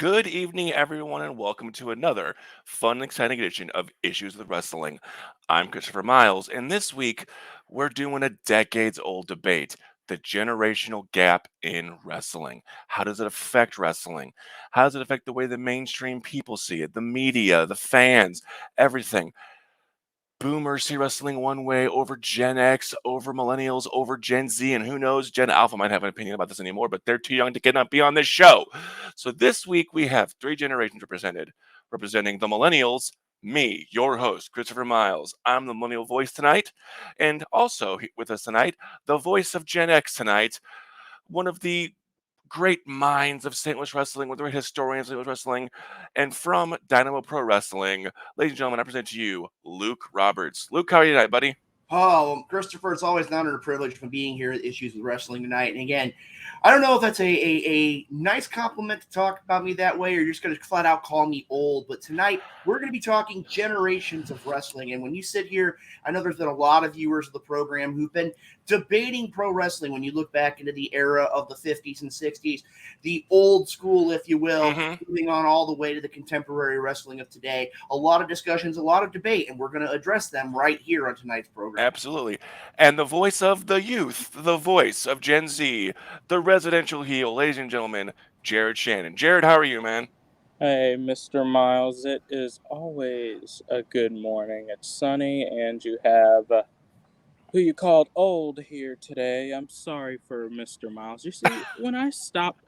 Good evening, everyone, and welcome to another fun and exciting edition of Issues with Wrestling. I'm Christopher Miles, and this week we're doing a decades old debate, the generational gap in wrestling. How does it affect wrestling? How does it affect the way the mainstream people see it, the media, the fans, everything? Boomers see wrestling one way over Gen X, over millennials, over Gen Z, and who knows, Gen Alpha might have an opinion about this anymore, but they're too young to get up be on this show. So this week we have three generations represented, representing the millennials, me, your host, Christopher Miles. I'm the millennial voice tonight, and also with us tonight, the voice of Gen X tonight, one of the great minds of St. Louis wrestling, with the great historians of St. Louis wrestling, and from Dynamo Pro Wrestling. Ladies and gentlemen, I present to you Luke Roberts. Luke, how are you tonight, buddy? Oh, Christopher, it's always an honor and a privilege from being here at Issues with Wrestling tonight. And again, I don't know if that's a nice compliment to talk about me that way, or you're just going to flat out call me old. But tonight, we're going to be talking generations of wrestling. And when you sit here, I know there's been a lot of viewers of the program who've been debating pro wrestling when you look back into the era of the 50s and 60s, the old school, if you will, moving on all the way to the contemporary wrestling of today. A lot of discussions, a lot of debate, and we're going to address them right here on tonight's program. Absolutely. And the voice of the youth, the voice of Gen Z, the residential heel, ladies and gentlemen, Jared Shannon. Jared, how are you, man? Hey, Mr. Miles, it is always a good morning. It's sunny, and you have who you called old here today. I'm sorry for Mr. Miles. You see, when I stopped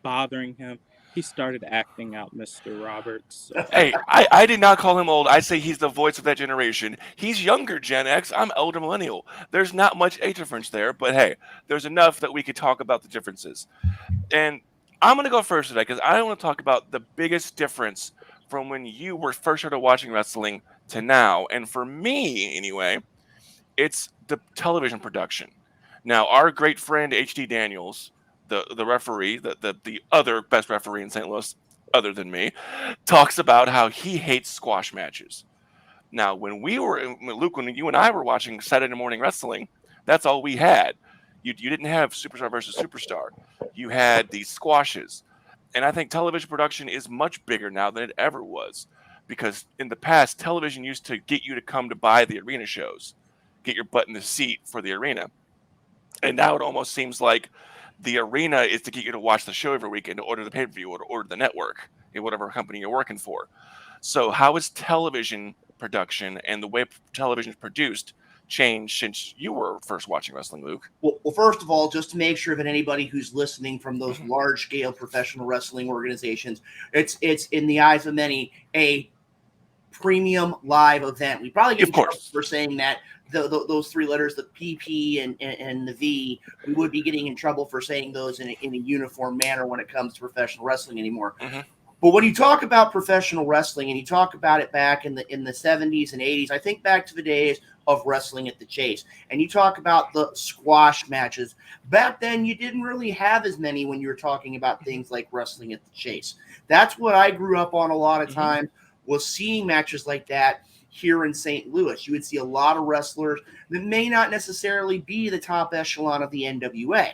bothering him, he started acting out Mr. Roberts. Hey, I did not call him old. I say he's the voice of that generation. He's younger Gen X. I'm elder millennial. There's not much age difference there, but hey, there's enough that we could talk about the differences. And I'm going to go first today because I want to talk about the biggest difference from when you were first started watching wrestling to now. And for me, anyway, it's the television production. Now, our great friend H.D. Daniels, the referee, the other best referee in St. Louis, other than me, talks about how he hates squash matches. Now, Luke, when you and I were watching Saturday morning wrestling, that's all we had. You didn't have superstar versus superstar. You had these squashes. And I think television production is much bigger now than it ever was. Because in the past, television used to get you to come to buy the arena shows, get your butt in the seat for the arena. And now it almost seems like the arena is to get you to watch the show every weekend, to order the pay per view, or to order the network in whatever company you're working for. So, how has television production and the way television is produced changed since you were first watching wrestling, Luke? Well, first of all, just to make sure that anybody who's listening from those large-scale professional wrestling organizations, it's in the eyes of many a premium live event. We probably get in trouble for saying that those three letters, the PP and the V. We would be getting in trouble for saying those in a uniform manner when it comes to professional wrestling anymore. But when you talk about professional wrestling and you talk about it back in the 70s and 80s, I think back to the days of wrestling at the Chase. And you talk about the squash matches. Back then, you didn't really have as many when you were talking about things like wrestling at the Chase. That's what I grew up on a lot of times, was seeing matches like that here in St. Louis. You would see a lot of wrestlers that may not necessarily be the top echelon of the NWA.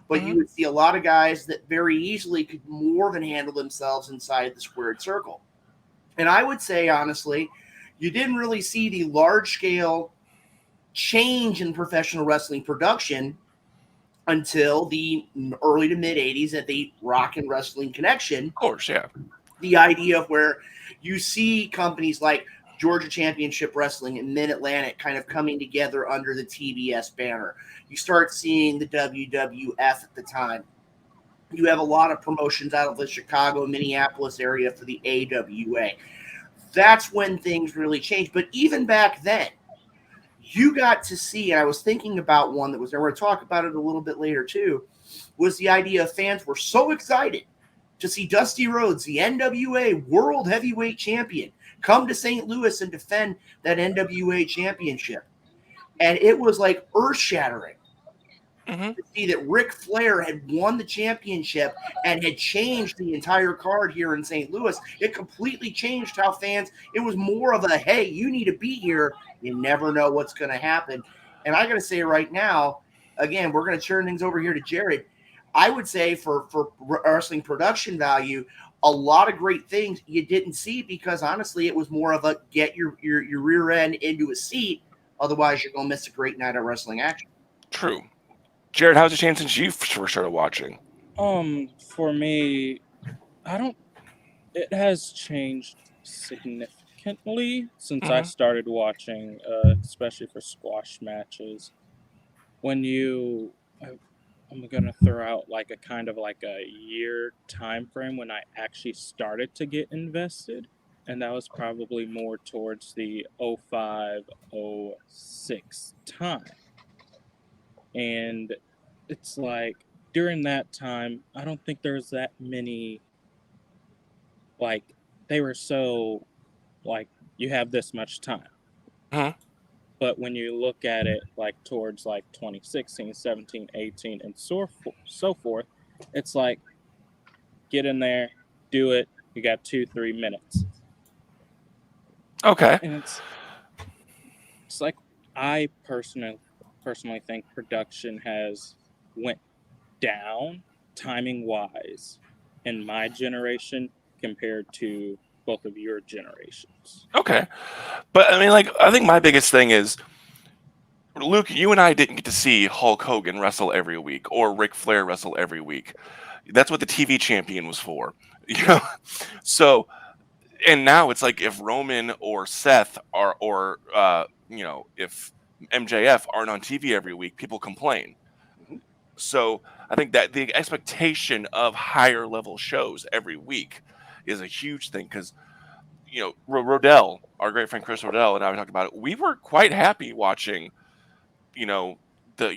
But you would see a lot of guys that very easily could more than handle themselves inside the squared circle. And I would say, honestly, you didn't really see the large-scale change in professional wrestling production until the early to mid-'80s at the Rock and Wrestling Connection. Of course, yeah. The idea of where you see companies like Georgia Championship Wrestling and Mid-Atlantic kind of coming together under the TBS banner. You start seeing the WWF at the time. You have a lot of promotions out of the Chicago, Minneapolis area for the AWA. That's when things really changed. But even back then, you got to see, and I was thinking about one that was there, we're going to talk about it a little bit later too, was the idea of fans were so excited to see Dusty Rhodes, the NWA World Heavyweight Champion, come to St. Louis and defend that NWA championship. And it was like earth-shattering to see that Ric Flair had won the championship and had changed the entire card here in St. Louis. It completely changed how fans, it was more of a, hey, you need to be here. You never know what's going to happen. And I got to say right now, again, we're going to turn things over here to Jared. I would say for wrestling production value, a lot of great things you didn't see because honestly, it was more of a get your rear end into a seat. Otherwise, you're going to miss a great night of wrestling action. True. Jared, how's it changed since you first started watching? For me, I don't. It has changed significantly since I Mm-hmm. started watching, especially for squash matches. When you, I, I'm gonna throw out like a kind of like a year time frame when I actually started to get invested, and that was probably more towards the '05, '06 time. And it's like during that time, I don't think there was that many, like, they were so, like, you have this much time. Mm-hmm. But when you look at it like towards like 2016, 17, 18, and so forth, it's like get in there, do it. You got 2, 3 minutes, Okay. and it's like I personally think production has went down timing wise in my generation compared to both of your generations. Okay. But I mean, like, I think my biggest thing is, Luke, you and I didn't get to see Hulk Hogan wrestle every week or Ric Flair wrestle every week. That's what the TV champion was for, you know. So, and now it's like if Roman or Seth are, or if MJF aren't on TV every week, people complain. Mhm. So I think that the expectation of higher level shows every week is a huge thing because Rodell, our great friend Chris Rodell, and I were talking about it. We were quite happy watching, you know, the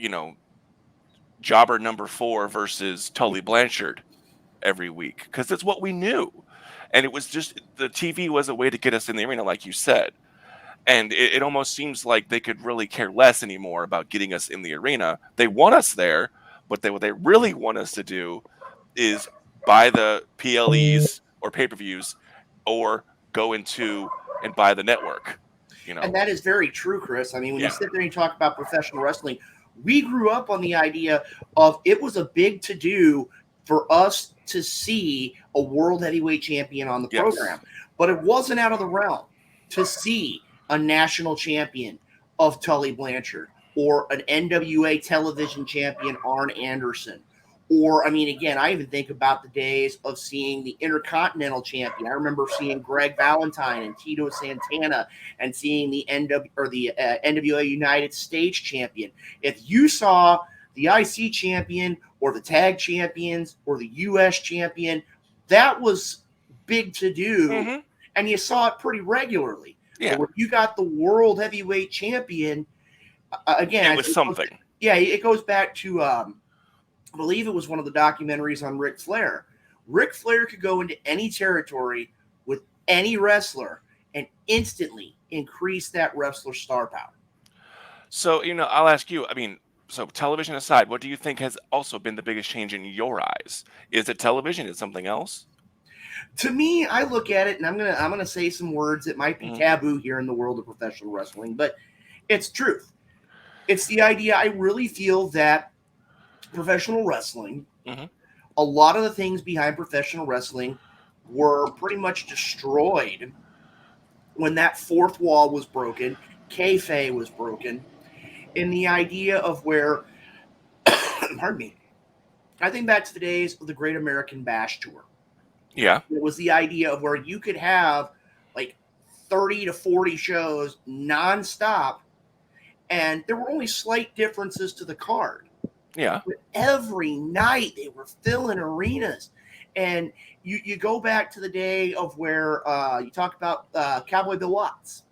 Jobber number 4 versus Tully Blanchard every week because that's what we knew, and it was just the TV was a way to get us in the arena, like you said. And it almost seems like they could really care less anymore about getting us in the arena. They want us there, but what they really want us to do is buy the PLEs or pay-per-views or go into and buy the network, you And know. that is very true, Chris. I mean, when you Yeah. sit there and you talk about professional wrestling, we grew up on the idea of it was a big to do for us to see a world heavyweight champion on the Yes. program. But it wasn't out of the realm to see a national champion of Tully Blanchard or an NWA television champion, Arn Anderson. Or, I mean, again, I even think about the days of seeing the Intercontinental Champion. I remember seeing Greg Valentine and Tito Santana and seeing the NWA United States champion. If you saw the IC champion or the tag champions or the US champion, that was big to do, Mm-hmm. and you saw it pretty regularly. Yeah. But when you got the world heavyweight champion, again, It was something. it goes back to I believe it was one of the documentaries on Ric Flair. Ric Flair could go into any territory with any wrestler and instantly increase that wrestler's star power. So, I'll ask you, I mean, so television aside, what do you think has also been the biggest change in your eyes? Is it television? Is it something else? To me, I look at it, and I'm gonna say some words that might be Mm-hmm. taboo here in the world of professional wrestling, but it's truth. It's the idea. I really feel that professional wrestling, Mm-hmm. a lot of the things behind professional wrestling were pretty much destroyed when that fourth wall was broken, kayfabe was broken, in the idea of where, pardon me, I think back to the days of the Great American Bash Tour. Yeah. It was the idea of where you could have like 30 to 40 shows nonstop, and there were only slight differences to the card. Yeah. But every night they were filling arenas. And you go back to the day of where you talk about Cowboy Bill Watts.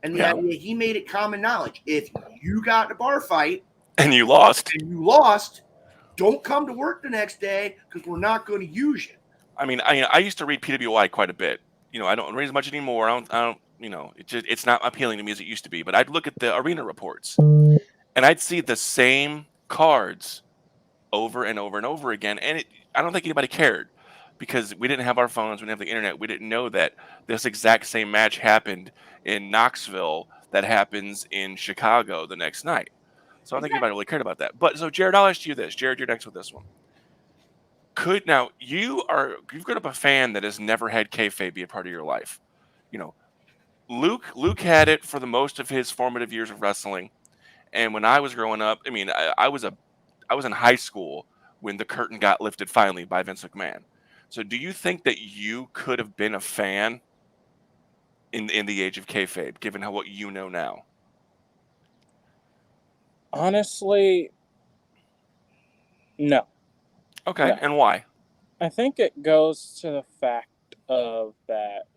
And the Yeah. idea, he made it common knowledge. If you got in a bar fight And you lost. and you lost, don't come to work the next day because we're not going to use you. I mean, I used to read PWI quite a bit. I don't read as much anymore. I don't. It's not appealing to me as it used to be. But I'd look at the arena reports, and I'd see the same cards over and over and over again. And I don't think anybody cared because we didn't have our phones, we didn't have the internet, we didn't know that this exact same match happened in Knoxville that happens in Chicago the next night. So I don't think anybody really cared about that. But so Jared, I'll ask you this. Jared, you're next with this one. Now you've grown up a fan that has never had kayfabe be a part of your life. You know, Luke had it for the most of his formative years of wrestling, and when I was growing up, I mean, I was in high school when the curtain got lifted finally by Vince McMahon. So, do you think that you could have been a fan in the age of kayfabe, given how what you know now? Honestly, no. Okay, No. and why? I think it goes to the fact of that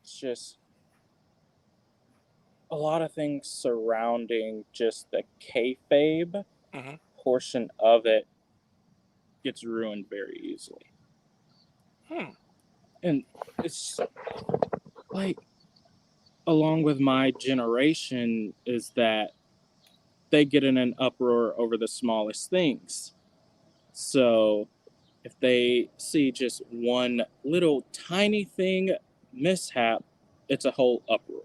it's just a lot of things surrounding just the kayfabe Hmm. portion of it gets ruined very easily. Hmm. And it's like, along with my generation, is that they get in an uproar over the smallest things. So if they see just one little tiny thing mishap, it's a whole uproar.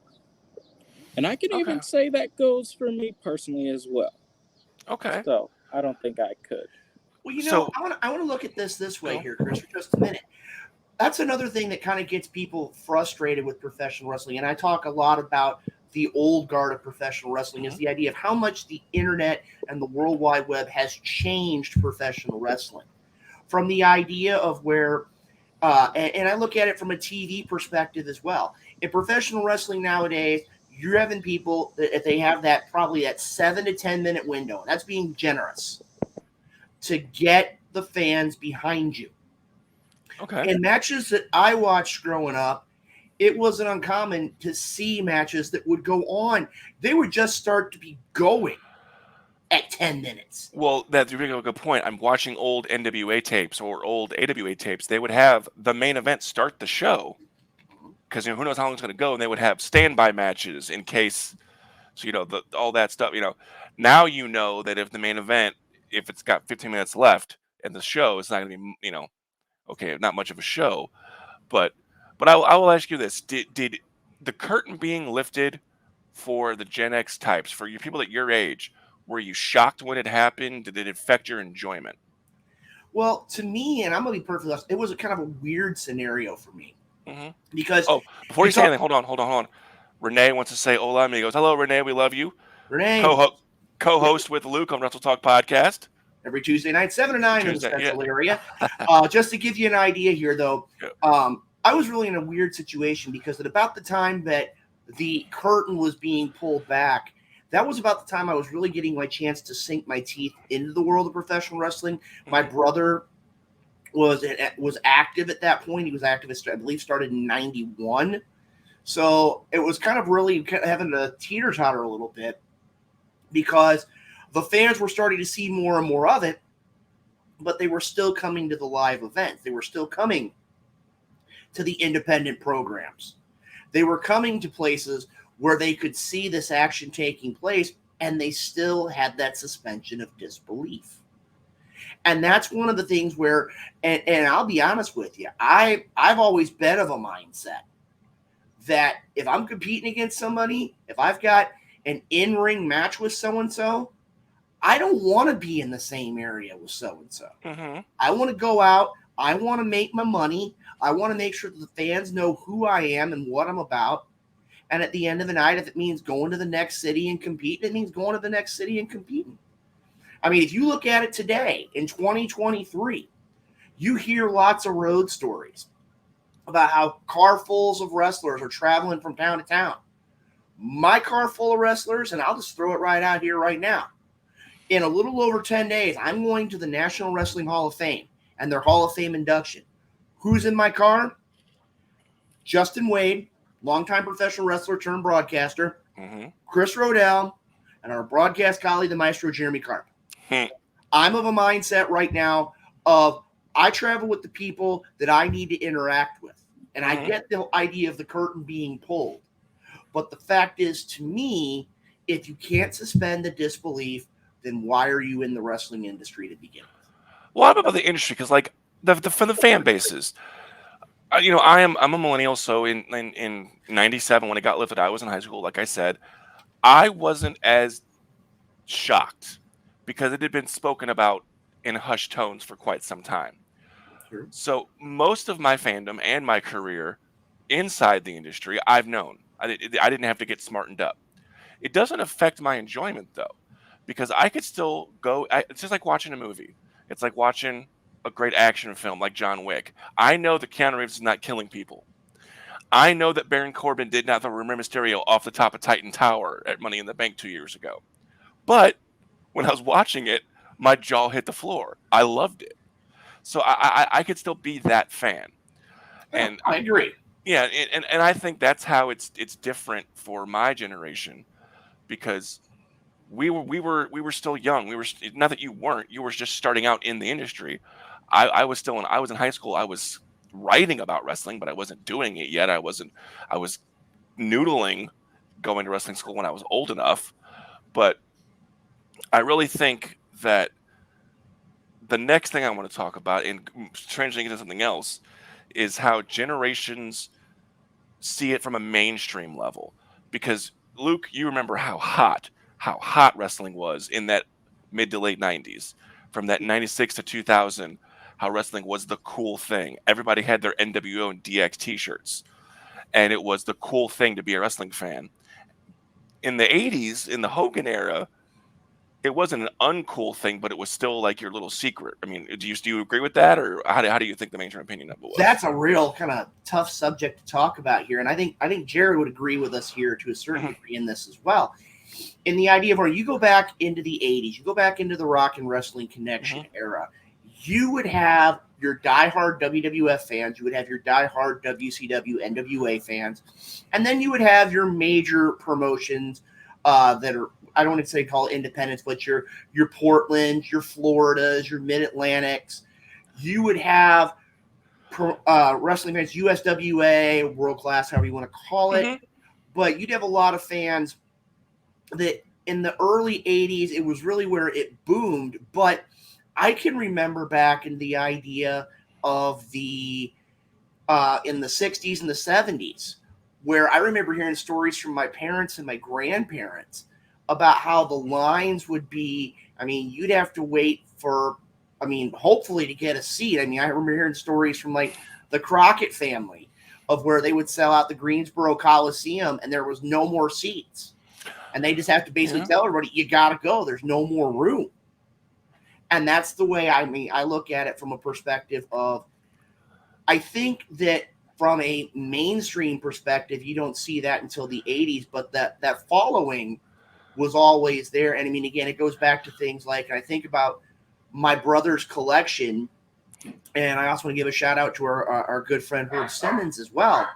And I can Okay. even say that goes for me personally as well. Okay. So I don't think I could. Well, So I want to look at this way go. here, Chris, for just a minute. That's another thing that kind of gets people frustrated with professional wrestling. And I talk a lot about the old guard of professional wrestling is Hmm. the idea of how much the internet and the World Wide Web has changed professional wrestling. From the idea of where, and I look at it from a TV perspective as well. In professional wrestling nowadays, you're having people that if they have that probably that 7 to 10 minute window, and that's being generous to get the fans behind you. Okay. In matches that I watched growing up, it wasn't uncommon to see matches that would go on. They would just start to be going at 10 minutes. Well, that's a really good point. I'm watching old NWA tapes or old AWA tapes. They would have the main event start the show because who knows how long it's going to go, and they would have standby matches in case. So all that stuff. Now you know that if the main event, if it's got 15 minutes left and the show, it's not going to be okay, not much of a show. But I will ask you this: Did the curtain being lifted for the Gen X types, for you people at your age, were you shocked when it happened? Did it affect your enjoyment? Well, to me, and I'm going to be perfectly honest, it was a kind of a weird scenario for me Hmm. because Oh, before you you say talk, anything, hold on. Renee wants to say hola, and he goes, "Hello, Renee, we love you." Renee, Co co-host with Luke on Wrestle Talk podcast. every Tuesday night, 7 to 9 in the Tuesday, yeah. Central area. Just to give you an idea here, though, Yeah. I was really in a weird situation because at about the time that the curtain was being pulled back, that was about the time I was really getting my chance to sink my teeth into the world of professional wrestling. My Mhm. brother was active at that point. He was active, I believe, started in '91. So it was kind of really having to teeter totter a little bit because the fans were starting to see more and more of it, but they were still coming to the live events. They were still coming to the independent programs. They were coming to places where they could see this action taking place, and they still had that suspension of disbelief. And that's one of the things where, and I'll be honest with you, I've always been of a mindset that if I'm competing against somebody, if I've got an in-ring match with so and so, I don't want to be in the same area with so and so. Mhm. I want to go out. I want to make my money. I want to make sure that the fans know who I am and what I'm about. And at the end of the night, if it means going to the next city and competing, it means going to the next city and competing. I mean, if you look at it today in 2023, you hear lots of road stories about how carfuls of wrestlers are traveling from town to town. My car full of wrestlers, and I'll just throw it right out here right now. In a little over 10 days, I'm going to the National Wrestling Hall of Fame and their Hall of Fame induction. Who's in my car? Justin Wade, longtime professional wrestler turned broadcaster, Mhm. Chris Rodell, and our broadcast colleague, the maestro Jeremy Carp. Hmm. I'm of a mindset right now of I travel with the people that I need to interact with. And I Mhm. get the idea of the curtain being pulled. But the fact is, to me, if you can't suspend the disbelief, then why are you in the wrestling industry to begin with? Well, I'm about the industry because, like, for the fan bases, I'm a millennial, so in '97 when it got lifted, I was in high school. Like I said, I wasn't as shocked because it had been spoken about in hushed tones for quite some time. True. So most of my fandom and my career inside the industry, I've known. I didn't have to get smartened up. It doesn't affect my enjoyment though, because I could still go. It's just like watching a movie. It's like watching a great action film like John Wick. I know that Keanu Reeves is not killing people. I know that Baron Corbin did not throw Rey Mysterio off the top of Titan Tower at Money in the Bank 2 years ago. But when I was watching it, my jaw hit the floor. I loved it. So I could still be that fan. Yeah, And I agree. yeah, and I think that's how it's different for my generation, because we were still young. Not that you weren't. You were just starting out in the industry. I was in high school. I was writing about wrestling, but I wasn't doing it yet. I was noodling going to wrestling school when I was old enough. But I really think that the next thing I want to talk about, and transitioning into something else, is how generations see it from a mainstream level. Because Luke, you remember how hot wrestling was in that mid to late 90s, from that 96 to 2000, how wrestling was the cool thing. Everybody had their NWO and DX t-shirts, and it was the cool thing to be a wrestling fan. In the 80s, in the Hogan era, it wasn't an uncool thing, but it was still like your little secret. I mean, do you agree with that, or how do you think the mainstream opinion of it was? That's a real kind of tough subject to talk about here, and I think Jared would agree with us here to a certain degree in this as well. In the idea of where you go back into the 80s, you go back into the Rock and Wrestling Connection era, you would have your diehard WWF fans, you would have your diehard WCW, NWA fans, and then you would have your major promotions that are, I don't want to say call it independents, but your Portlands, your Floridas, your Mid Atlantics. You would have wrestling fans, USWA, World Class, however you want to call it. But you'd have a lot of fans that in the early 80s, it was really where it boomed. But I can remember back in the idea of the in the 60s and the 70s, where I remember hearing stories from my parents and my grandparents about how the lines would be. I mean, you'd have to wait for, I mean, hopefully to get a seat. I mean, I remember hearing stories from like the Crockett family of where they would sell out the Greensboro Coliseum and there was no more seats. And they just have to basically tell everybody, you got to go. There's no more room. And that's the way, I mean, I look at it from a perspective of, I think that from a mainstream perspective, you don't see that until the 80s, but that following was always there. And I mean, again, it goes back to things like, I think about my brother's collection, and I also want to give a shout out to our good friend Herb Simmons as well,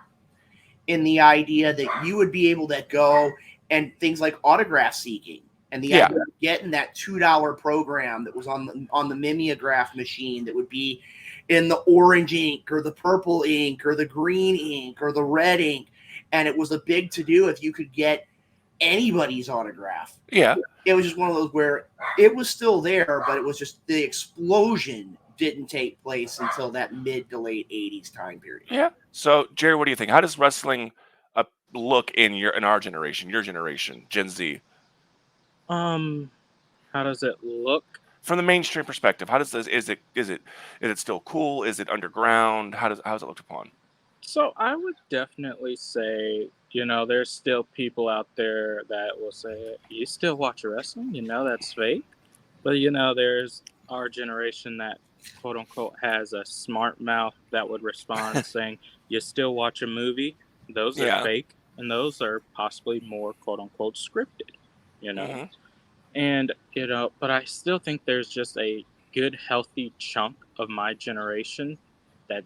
in the idea that you would be able to go and things like autograph seeking, and the idea of getting that $2 program that was on the mimeograph machine that would be in the orange ink or the purple ink or the green ink or the red ink. And it was a big to do if you could get anybody's autograph. Yeah. It was just one of those where it was still there, but it was just the explosion didn't take place until that mid to late 80s time period. Yeah. So, Jerry, what do you think? How does wrestling look in our generation, your generation, Gen Z? How does it look? From the mainstream perspective, how does this, is it still cool? Is it underground? How's it looked upon? So I would definitely say, there's still people out there that will say, you still watch wrestling? That's fake. But, there's our generation that, quote unquote, has a smart mouth that would respond saying, you still watch a movie? Those are fake. And those are possibly more, quote unquote, scripted, And, but I still think there's just a good, healthy chunk of my generation that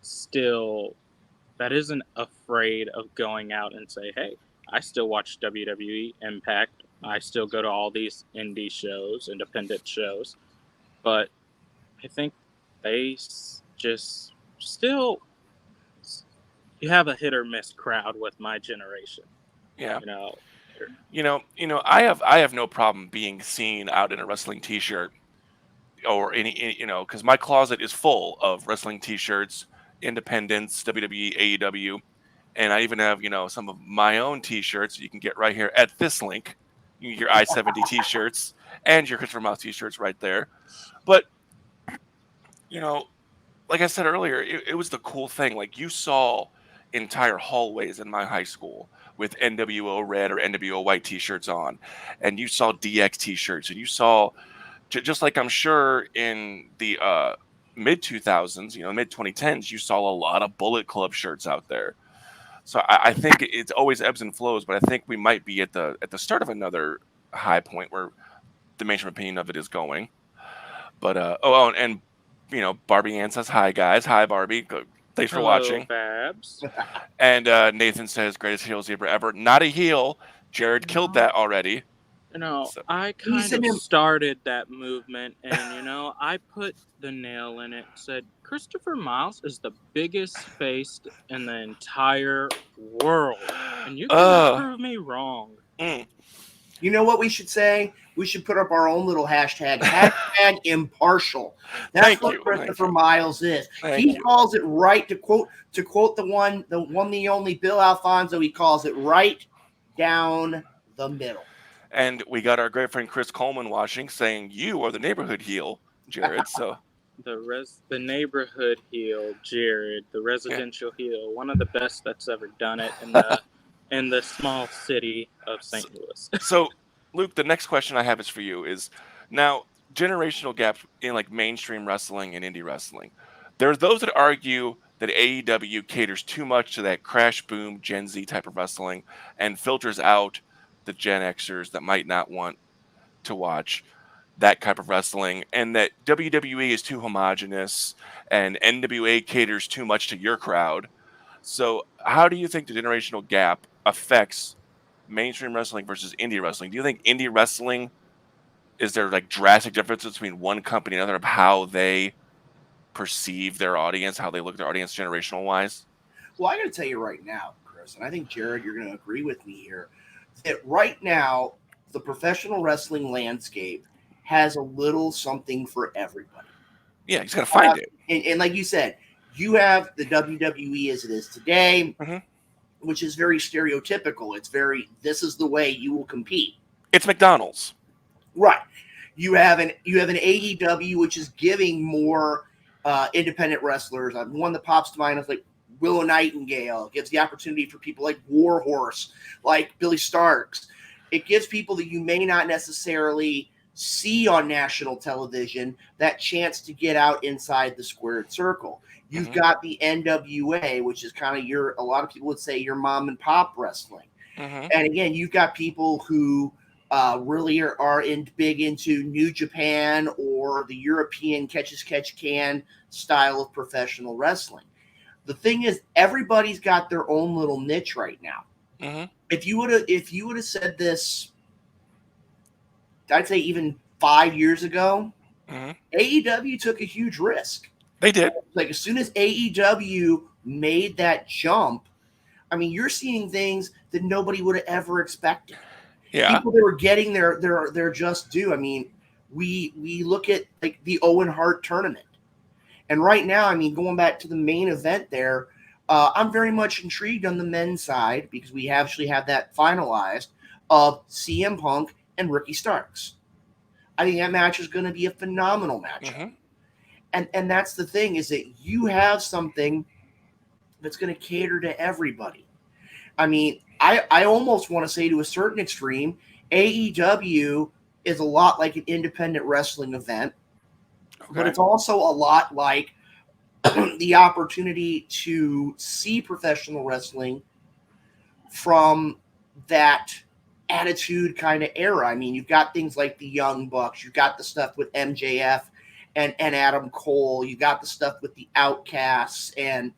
isn't afraid of going out and say, hey, I still watch WWE, Impact. I still go to all these indie shows, independent shows. But I think they just still, you have a hit or miss crowd with my generation. Yeah. I have no problem being seen out in a wrestling T-shirt or any because my closet is full of wrestling T-shirts, independents, WWE, AEW, and I even have some of my own T-shirts you can get right here at this link. You can get your I-70 T-shirts and your Christopher Mouse T-shirts right there. But like I said earlier, it was the cool thing. Like you saw entire hallways in my high school with NWO red or NWO white T-shirts on, and you saw DX T-shirts, and you saw just like I'm sure in the mid 2000s, mid 2010s, you saw a lot of Bullet Club shirts out there. So I think it's always ebbs and flows, but I think we might be at the start of another high point where the mainstream opinion of it is going. But and Barbie Ann says hi guys, hi Barbie, thanks for Hello, watching. Babs. And Nathan says greatest heel zebra ever. Not a heel. Jared killed that already. So. I kind of started that movement, and I put the nail in it. Said Christopher Miles is the biggest face in the entire world, and you cannot prove me wrong. You know what we should say? We should put up our own little hashtag impartial. That's what Christopher Miles is. He calls it right, to quote the only Bill Alfonso, he calls it right down the middle. And we got our great friend Chris Coleman watching, saying you are the neighborhood heel, Jared. So the neighborhood heel, Jared, the residential heel, one of the best that's ever done it in the small city of St. Louis. So, Luke, the next question I have is for you. Is now generational gaps in like mainstream wrestling and indie wrestling. There's those that argue that AEW caters too much to that crash boom Gen Z type of wrestling and filters out the Gen Xers that might not want to watch that type of wrestling, and that WWE is too homogenous and NWA caters too much to your crowd. So, how do you think the generational gap affects mainstream wrestling versus indie wrestling? Do you think indie wrestling, is there like drastic differences between one company and another of how they perceive their audience, how they look at their audience generational wise? Well, I got to tell you right now, Chris, and I think Jared, you're going to agree with me here, that right now the professional wrestling landscape has a little something for everybody. Yeah, you just got to find it. And like you said, you have the WWE as it is today, which is very stereotypical. It's very, this is the way you will compete. It's McDonald's. Right. You have an AEW, which is giving more independent wrestlers. One that pops to mind is like Willow Nightingale. It gives the opportunity for people like Warhorse, like Billy Starks. It gives people that you may not necessarily see on national television that chance to get out inside the squared circle. You've got the NWA, which is kind of a lot of people would say your mom and pop wrestling. And again, you've got people who really are big into New Japan or the European catch-as-catch-can style of professional wrestling. The thing is, everybody's got their own little niche right now. If you would have said this, I'd say even 5 years ago, AEW took a huge risk. They did. Like as soon as AEW made that jump, I mean, you're seeing things that nobody would have ever expected. Yeah. People that were getting their just due. I mean, we look at like the Owen Hart tournament. And right now, I mean, going back to the main event there, I'm very much intrigued on the men's side because we actually have that finalized of CM Punk and Ricky Starks. I think that match is going to be a phenomenal matchup. And that's the thing, is that you have something that's going to cater to everybody. I mean, I almost want to say to a certain extreme, AEW is a lot like an independent wrestling event, but it's also a lot like the opportunity to see professional wrestling from that attitude kind of era. I mean, you've got things like the Young Bucks, you've got the stuff with MJF and Adam Cole, you got the stuff with the Outcasts and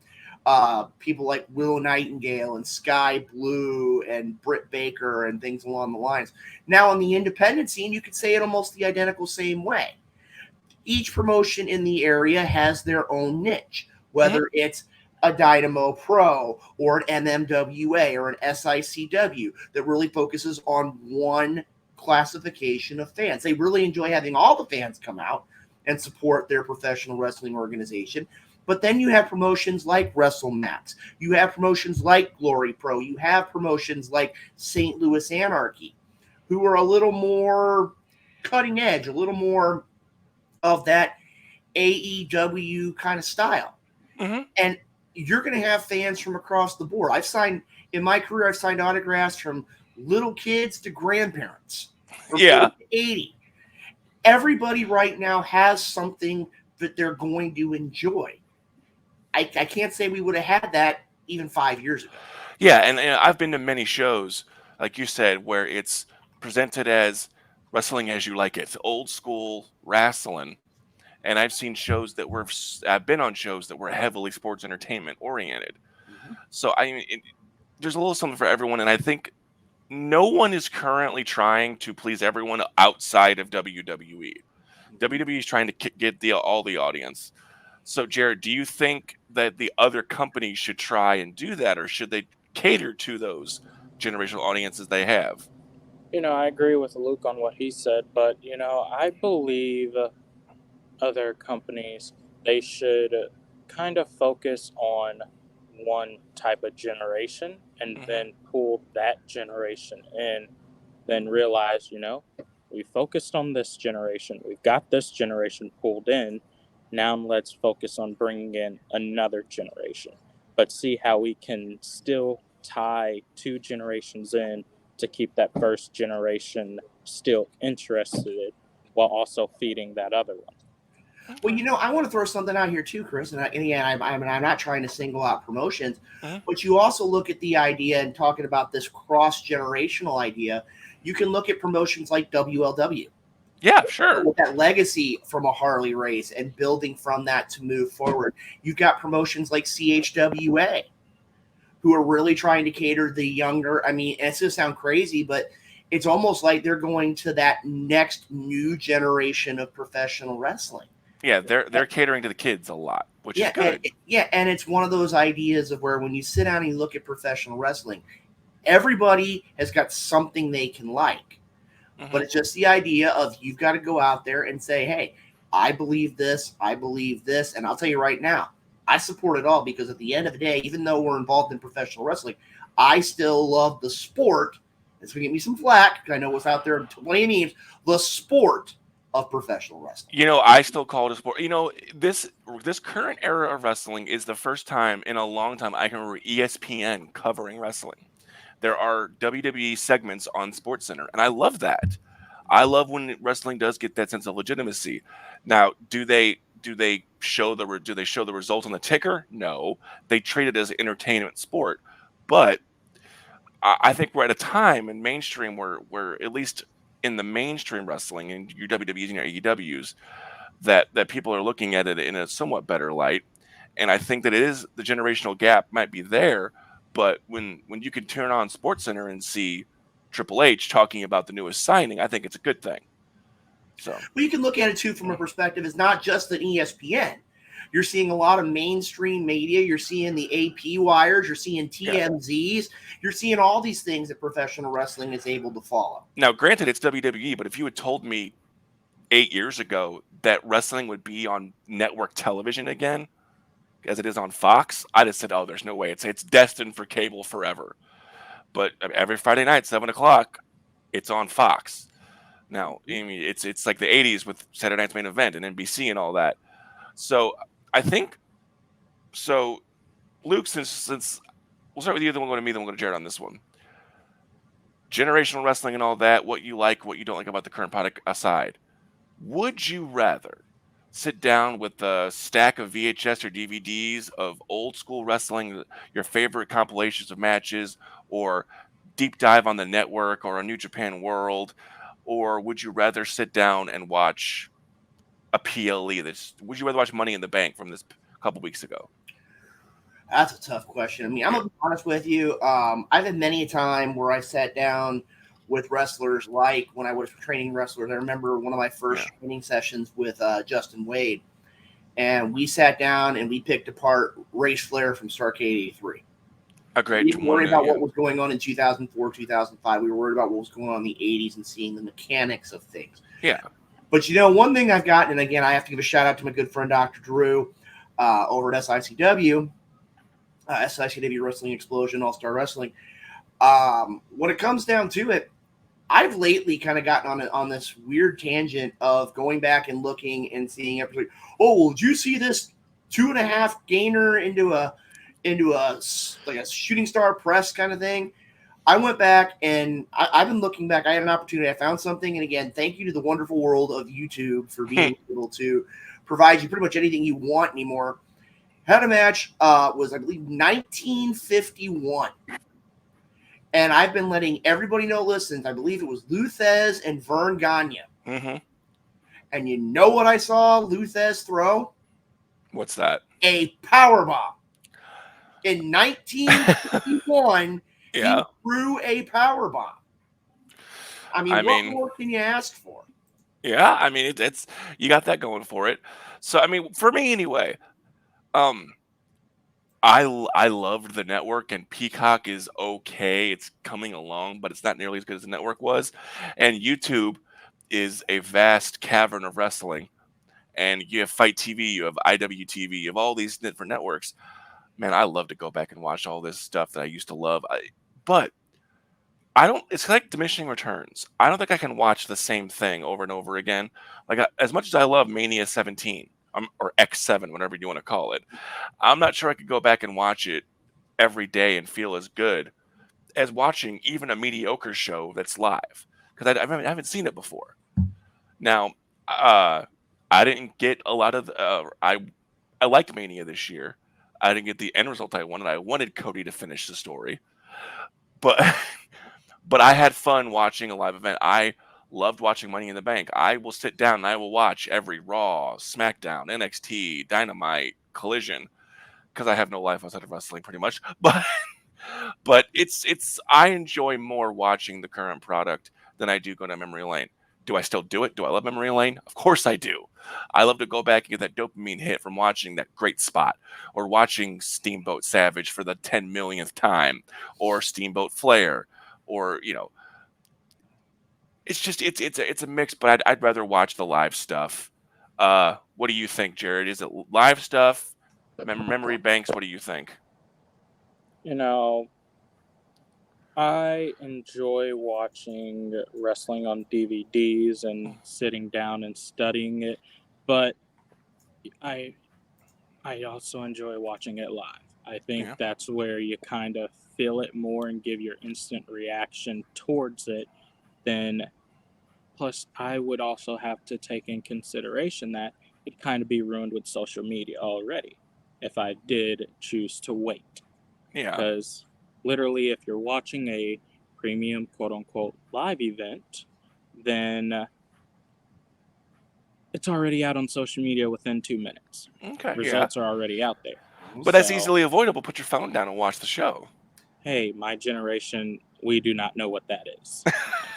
people like Willow Nightingale and Sky Blue and Britt Baker and things along the lines. Now, on the independent scene, you could say it almost the identical same way. Each promotion in the area has their own niche, whether it's a Dynamo Pro or an MMWA or an SICW that really focuses on one classification of fans. They really enjoy having all the fans come out and support their professional wrestling organization. But then you have promotions like WrestleMax. You have promotions like Glory Pro. You have promotions like St. Louis Anarchy, who are a little more cutting edge, a little more of that AEW kind of style. Mhm. And you're going to have fans from across the board. In my career, I've signed autographs from little kids to grandparents from Yeah. 40 to 80. Everybody right now has something that they're going to enjoy. I can't say we would have had that even 5 years ago. Yeah, and I've been to many shows, like you said, where it's presented as wrestling as you like it, old school wrestling. And I've seen shows that I've been on shows that were heavily sports entertainment oriented. So I mean, there's a little something for everyone, and I think no one is currently trying to please everyone outside of WWE. WWE is trying to get all the audience. So, Jared, do you think that the other companies should try and do that, or should they cater to those generational audiences they have? I agree with Luke on what he said, but I believe other companies, they should kind of focus on one type of generation and Hmm. then pull that generation in, then realize, we focused on this generation, we've got this generation pulled in, now let's focus on bringing in another generation, but see how we can still tie two generations in to keep that first generation still interested while also feeding that other one. Well, Okay. I want to throw something out here too, Chris. And yeah, I'm not trying to single out promotions, Mhm. but you also look at the idea and talking about this cross generational idea. You can look at promotions like WLW Yeah, sure. with that legacy from a Harley race and building from that to move forward. You've got promotions like CHWA who are really trying to cater the younger. I mean, it's going to sound crazy, but it's almost like they're going to that next new generation of professional wrestling. Yeah, they're catering to the kids a lot, which is good. And it's one of those ideas of where when you sit down and you look at professional wrestling, everybody has got something they can like. But Hmm. it's just the idea of you've got to go out there and say, hey, I believe this, and I'll tell you right now, I support it all because at the end of the day, even though we're involved in professional wrestling, I still love the sport. It's going to get me some flack. I know what's out there plenty of memes. The sport of professional wrestling. I still call it a sport. This current era of wrestling is the first time in a long time I can remember ESPN covering wrestling. There are WWE segments on SportsCenter, and I love that. I love when wrestling does get that sense of legitimacy. Now, do they show the result on the ticker? No, they treat it as an entertainment sport. But I think we're at a time in mainstream where at least in the mainstream wrestling and your WWEs and your AEWs that people are looking at it in a somewhat better light. And I think that it is the generational gap might be there, but when you can turn on SportsCenter and see Triple H talking about the newest signing, I think it's a good thing. So Well, you can look at it too from a perspective. It's not just an ESPN. You're seeing a lot of mainstream media. You're seeing the AP wires. You're seeing yeah. TMZs. You're seeing all these things that professional wrestling is able to follow. Now, granted, it's WWE, but if you had told me 8 years ago that wrestling would be on network television again, as it is on Fox, I'd have said, "Oh, there's no way. It's destined for cable forever." But every Friday night, 7 o'clock, it's on Fox. Now, I mean, it's like the '80s with Saturday Night's Main Event and NBC and all that. So I think so. Luke, since we'll start with you, then we'll go to me, then we'll go to Jared on this one. Generational wrestling and all that, what you like, what you don't like about the current product aside, would you rather sit down with a stack of VHS or DVDs of old school wrestling, your favorite compilations of matches, or deep dive on the network or a New Japan World, or would you rather sit down and watch a PLE? Would you rather watch Money in the Bank from this couple weeks ago? That's a tough question. I mean, I'm Yeah, gonna be honest with you. I've had many a time where I sat down with wrestlers, like when I was training wrestlers. I remember one of my first yeah, training sessions with Justin Wade, and we sat down and we picked apart Race Flair from Starrcade '83. a We great didn't one. worry about Yeah, what was going on in 2004, 2005. We were worried about what was going on in the '80s and seeing the mechanics of things. yeah, But one thing I've gotten, and again, I have to give a shout out to my good friend Dr. Drew over at SICW. SICW Wrestling Explosion, All Star Wrestling. When it comes down to it, I've lately kind of gotten on this weird tangent of going back and looking and seeing everything. Oh, well, did you see this 2.5 gainer into a like a shooting star press kind of thing? I went back and I've been looking back. I had an opportunity. I found something, and again, thank you to the wonderful world of YouTube for being able to provide you pretty much anything you want anymore. Had a match was I believe 1951. And I've been letting everybody know listens. I believe it was Luthez and Vern Gagne. Mm-hmm. And you know what I saw Luthez throw? What's that? A power bomb. In 1951, Yeah. he threw a power bomb. I mean, what more can you ask for? Yeah, I mean, it's you got that going for it. So, I mean, for me anyway, I loved the network, and Peacock is okay. It's coming along, but it's not nearly as good as the network was. And YouTube is a vast cavern of wrestling. And you have Fight TV, you have IWTV, you have all these different networks. Man, I love to go back and watch all this stuff that I used to love. But I don't. It's like diminishing returns. I don't think I can watch the same thing over and over again. Like as much as I love Mania 17 or X7, whatever you want to call it, I'm not sure I could go back and watch it every day and feel as good as watching even a mediocre show that's live because I haven't seen it before. Now, I didn't get a lot of. I liked Mania this year. I didn't get the end result I wanted. I wanted Cody to finish the story, but but I had fun watching a live event. I loved watching Money in the Bank. I will sit down and I will watch every Raw, SmackDown, NXT, Dynamite, Collision because I have no life outside of wrestling pretty much. But it's I enjoy more watching the current product than I do going to memory lane. Do I still do it? Do I love memory lane? Of course I do. I love to go back and get that dopamine hit from watching that great spot or watching Steamboat Savage for the 10 millionth time or Steamboat Flair or it's just it's a mix, but I'd rather watch the live stuff. What do you think, Jared? Is it live stuff? Memory banks? What do you think? You know, I enjoy watching wrestling on DVDs and sitting down and studying it, but I I also enjoy watching it live. I think Yeah, that's where you kind of feel it more and give your instant reaction towards it. Then, plus, I would also have to take in consideration that it'd kind of be ruined with social media already if I did choose to wait. yeah, Because literally, if you're watching a premium quote unquote live event, then it's already out on social media within 2 minutes. okay, yeah. Results are already out there. But that's So, easily avoidable. Put your phone down and watch the show. hey, my generation, we do not know what that is,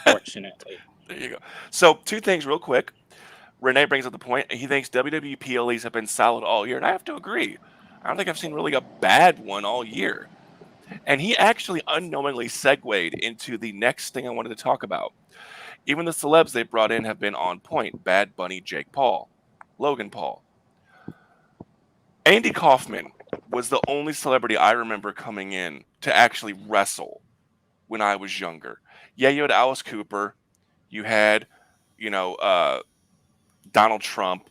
unfortunately. There you go. So, two things real quick. Renee brings up the point. He thinks WWE PLEs have been solid all year, and I have to agree. I don't think I've seen really a bad one all year. And he actually unknowingly segued into the next thing I wanted to talk about. Even the celebs they brought in have been on point. Bad Bunny, Jake Paul, Logan Paul. Andy Kaufman was the only celebrity I remember coming in to actually wrestle when I was younger. Yeah, you had Alice Cooper. You had, you know, Donald Trump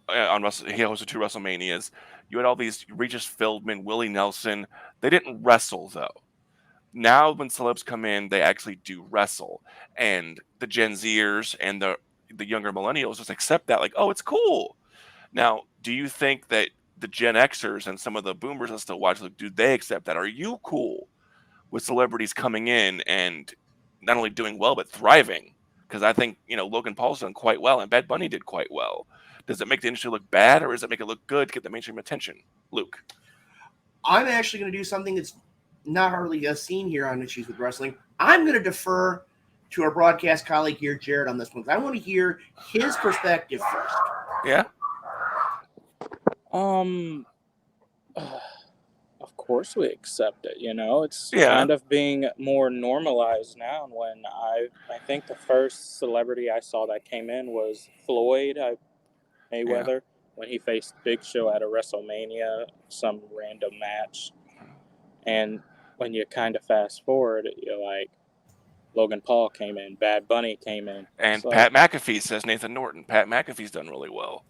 on he hosted 2 WrestleManias. You had all these Regis Philbin, Willie Nelson. They didn't wrestle though. Now when celebs come in, they actually do wrestle, and the Gen Zers and the younger millennials just accept that, like, oh, it's cool. Now, do you think that the Gen Xers and some of the boomers that still watch, like, do they accept that? Are you cool with celebrities coming in and not only doing well but thriving? Because I think Logan Paul's done quite well, and Bad Bunny did quite well. Does it make the industry look bad, or does it make it look good to get the mainstream attention? Luke. I'm actually going to do something that's not hardly seen here on Issues with Wrestling. I'm going to defer to our broadcast colleague here, Jared, on this one, because I want to hear his perspective first. Yeah. Of course we accept it. It's Yeah. kind of being more normalized now. And when I think the first celebrity I saw that came in was Floyd Mayweather when he faced Big Show at a WrestleMania, some random match. And when you kind of fast forward, you're like, Logan Paul came in, Bad Bunny came in. And It's like, Pat McAfee says Nathan Norton. Pat McAfee's done really well.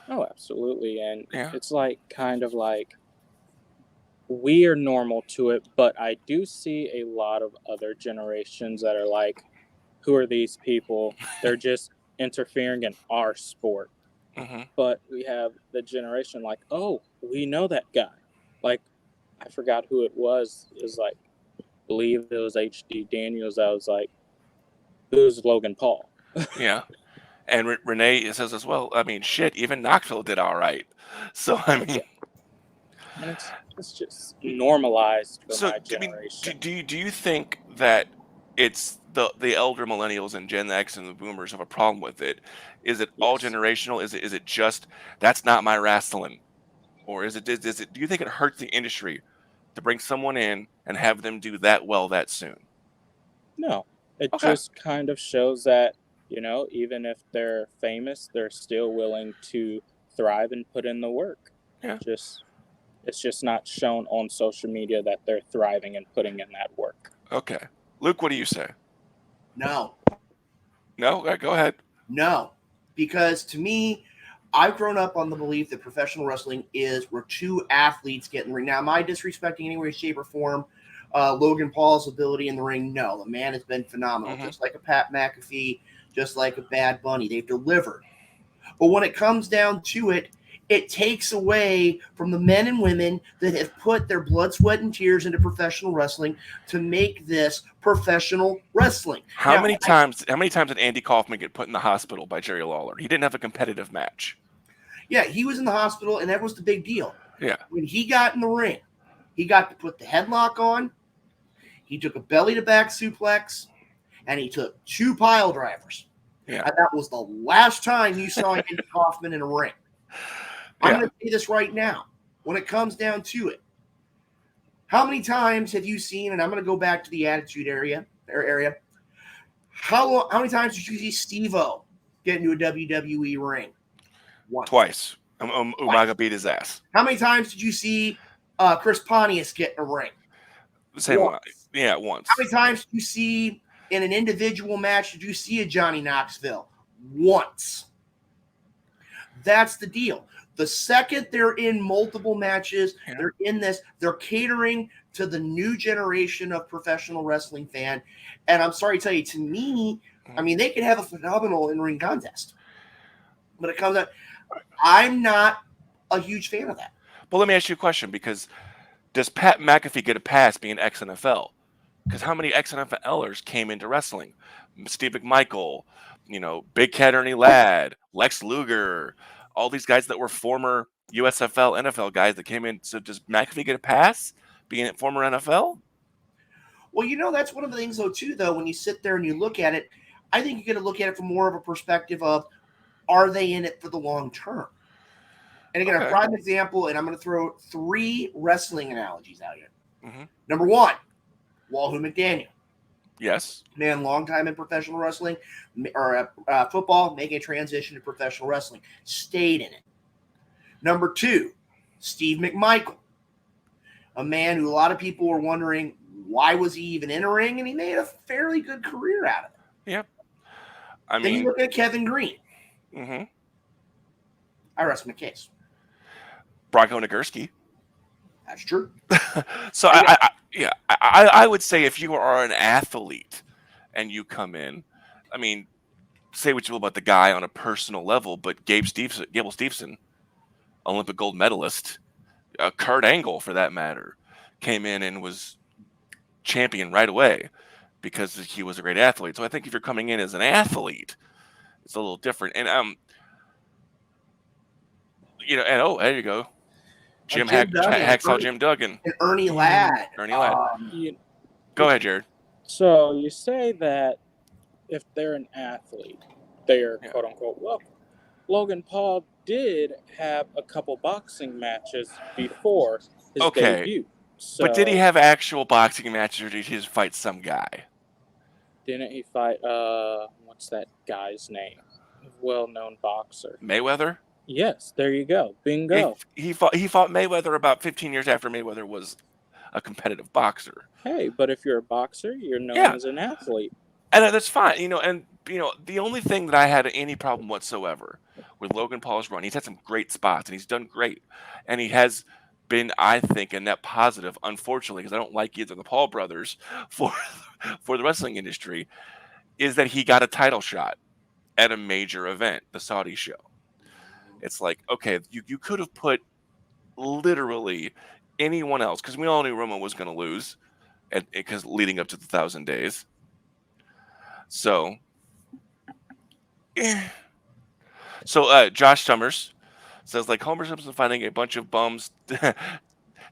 oh, absolutely. And Yeah. it's like kind of like we're normal to it, but I do see a lot of other generations that are like, who are these people? They're just interfering in our sport. Hmm. But we have the generation like, oh, we know that guy. Like, I forgot who it was. It was like, I believe it was HD Daniels. That was like, who's Logan Paul? Yeah. And Renee says as well, I mean, shit, even Knoxville did all right. So, I mean, Yeah. And it's just normalized for so my I mean, generation. do you think that it's the elder millennials and Gen X and the boomers have a problem with it? Is it all Yes. generational? Is it just that's not my wrestling? Or is it do you think it hurts the industry to bring someone in and have them do that well that soon? No. It Okay. just kind of shows that, even if they're famous, they're still willing to thrive and put in the work. Yeah. Just It's just not shown on social media that they're thriving and putting in that work. Okay. Luke, what do you say? No, No? Go ahead. no, because to me, I've grown up on the belief that professional wrestling is where two athletes get in the ring. Now, am I disrespecting any way, shape, or form Logan Paul's ability in the ring? No, the man has been phenomenal, Mhm. just like a Pat McAfee, just like a Bad Bunny. They've delivered. But when it comes down to it, it takes away from the men and women that have put their blood, sweat, and tears into professional wrestling to make this professional wrestling. How Now, many times did Andy Kaufman get put in the hospital by Jerry Lawler? He didn't have a competitive match. yeah, he was in the hospital, and that was the big deal. Yeah. When he got in the ring, he got to put the headlock on. He took a belly-to-back suplex, and he took 2 pile drivers. Yeah. And that was the last time you saw Andy Kaufman in a ring. I'm Yeah. going to say this right now. When it comes down to it, how many times have you seen, and I'm going to go back to the Attitude area, how many times did you see Steve-O get into a WWE ring? Once. Twice. Umaga beat his ass. How many times did you see Chris Pontius get in a ring? Same one. Once. Yeah, once. How many times did you see in an individual match, did you see a Johnny Knoxville? Once. That's the deal. The second they're in multiple matches, Yeah. they're in this, they're catering to the new generation of professional wrestling fan. And I'm sorry to tell you, to me, I mean, they could have a phenomenal in-ring contest. But it comes out, I'm not a huge fan of that. Well, let me ask you a question, because does Pat McAfee get a pass being ex-NFL? Because how many ex-NFLers came into wrestling? Steve McMichael, Big Cat Ernie Ladd, Lex Luger, all these guys that were former USFL, NFL guys that came in. So does McAfee get a pass being a former NFL? Well, that's one of the things, though, too, when you sit there and you look at it, I think you got to look at it from more of a perspective of, are they in it for the long term? And again, Okay. a prime example, and I'm going to throw 3 wrestling analogies out here. Mm-hmm. Number 1, Wahoo McDaniel. Yes. Man, long time in professional wrestling or football, making a transition to professional wrestling. Stayed in it. Number 2, Steve McMichael. A man who a lot of people were wondering, why was he even in a ring? And he made a fairly good career out of it. Yep. Then you look at Kevin Green. Mm-hmm. I rest my case. Bronco Nagurski. That's true. So I would say if you are an athlete and you come in, I mean, say what you will about the guy on a personal level, but Gable Steveson, Olympic gold medalist, Kurt Angle for that matter, came in and was champion right away because he was a great athlete. So I think if you're coming in as an athlete, it's a little different. And there you go. Hacksaw Jim Duggan. And Ernie Ladd. Go ahead, Jared. So you say that if they're an athlete, they're quote unquote welcome. Logan Paul did have a couple boxing matches before his debut. So but did he have actual boxing matches, or did he just fight some guy? Didn't he fight what's that guy's name? Well-known boxer. Mayweather? Yes, there you go. Bingo. He fought Mayweather about 15 years after Mayweather was a competitive boxer. Hey, but if you're a boxer, you're known as an athlete. And that's fine, and the only thing that I had any problem whatsoever with Logan Paul's run, he's had some great spots and he's done great, and he has been, I think, a net positive. Unfortunately, because I don't like either of the Paul brothers for for the wrestling industry, is that he got a title shot at a major event, the Saudi show. It's like, okay, you could have put literally anyone else, because we all knew Roman was going to lose, and because leading up to the 1,000 days. So, eh. So Josh Summers says like Homer Simpson finding a bunch of bums till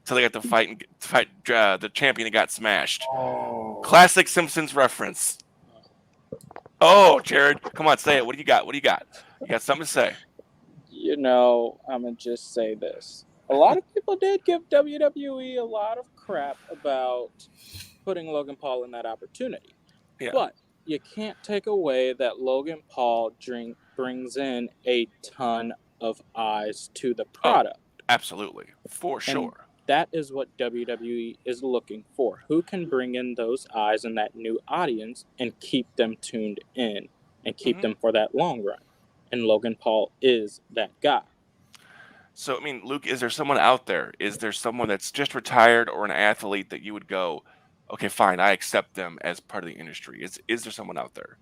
they got to fight the champion and got smashed. Oh. Classic Simpsons reference. Oh, Jared, come on, say it. What do you got? What do you got? You got something to say? I'm gonna just say this. A lot of people did give WWE a lot of crap about putting Logan Paul in that opportunity. Yeah. But you can't take away that Logan Paul brings in a ton of eyes to the product. Absolutely. For sure. That is what WWE is looking for. Who can bring in those eyes and that new audience and keep them tuned in and keep them for that long run? And Logan Paul is that guy. So, I mean, Luke, is there someone out there? Is there someone that's just retired or an athlete that you would go, okay, fine, I accept them as part of the industry? Is there someone out there?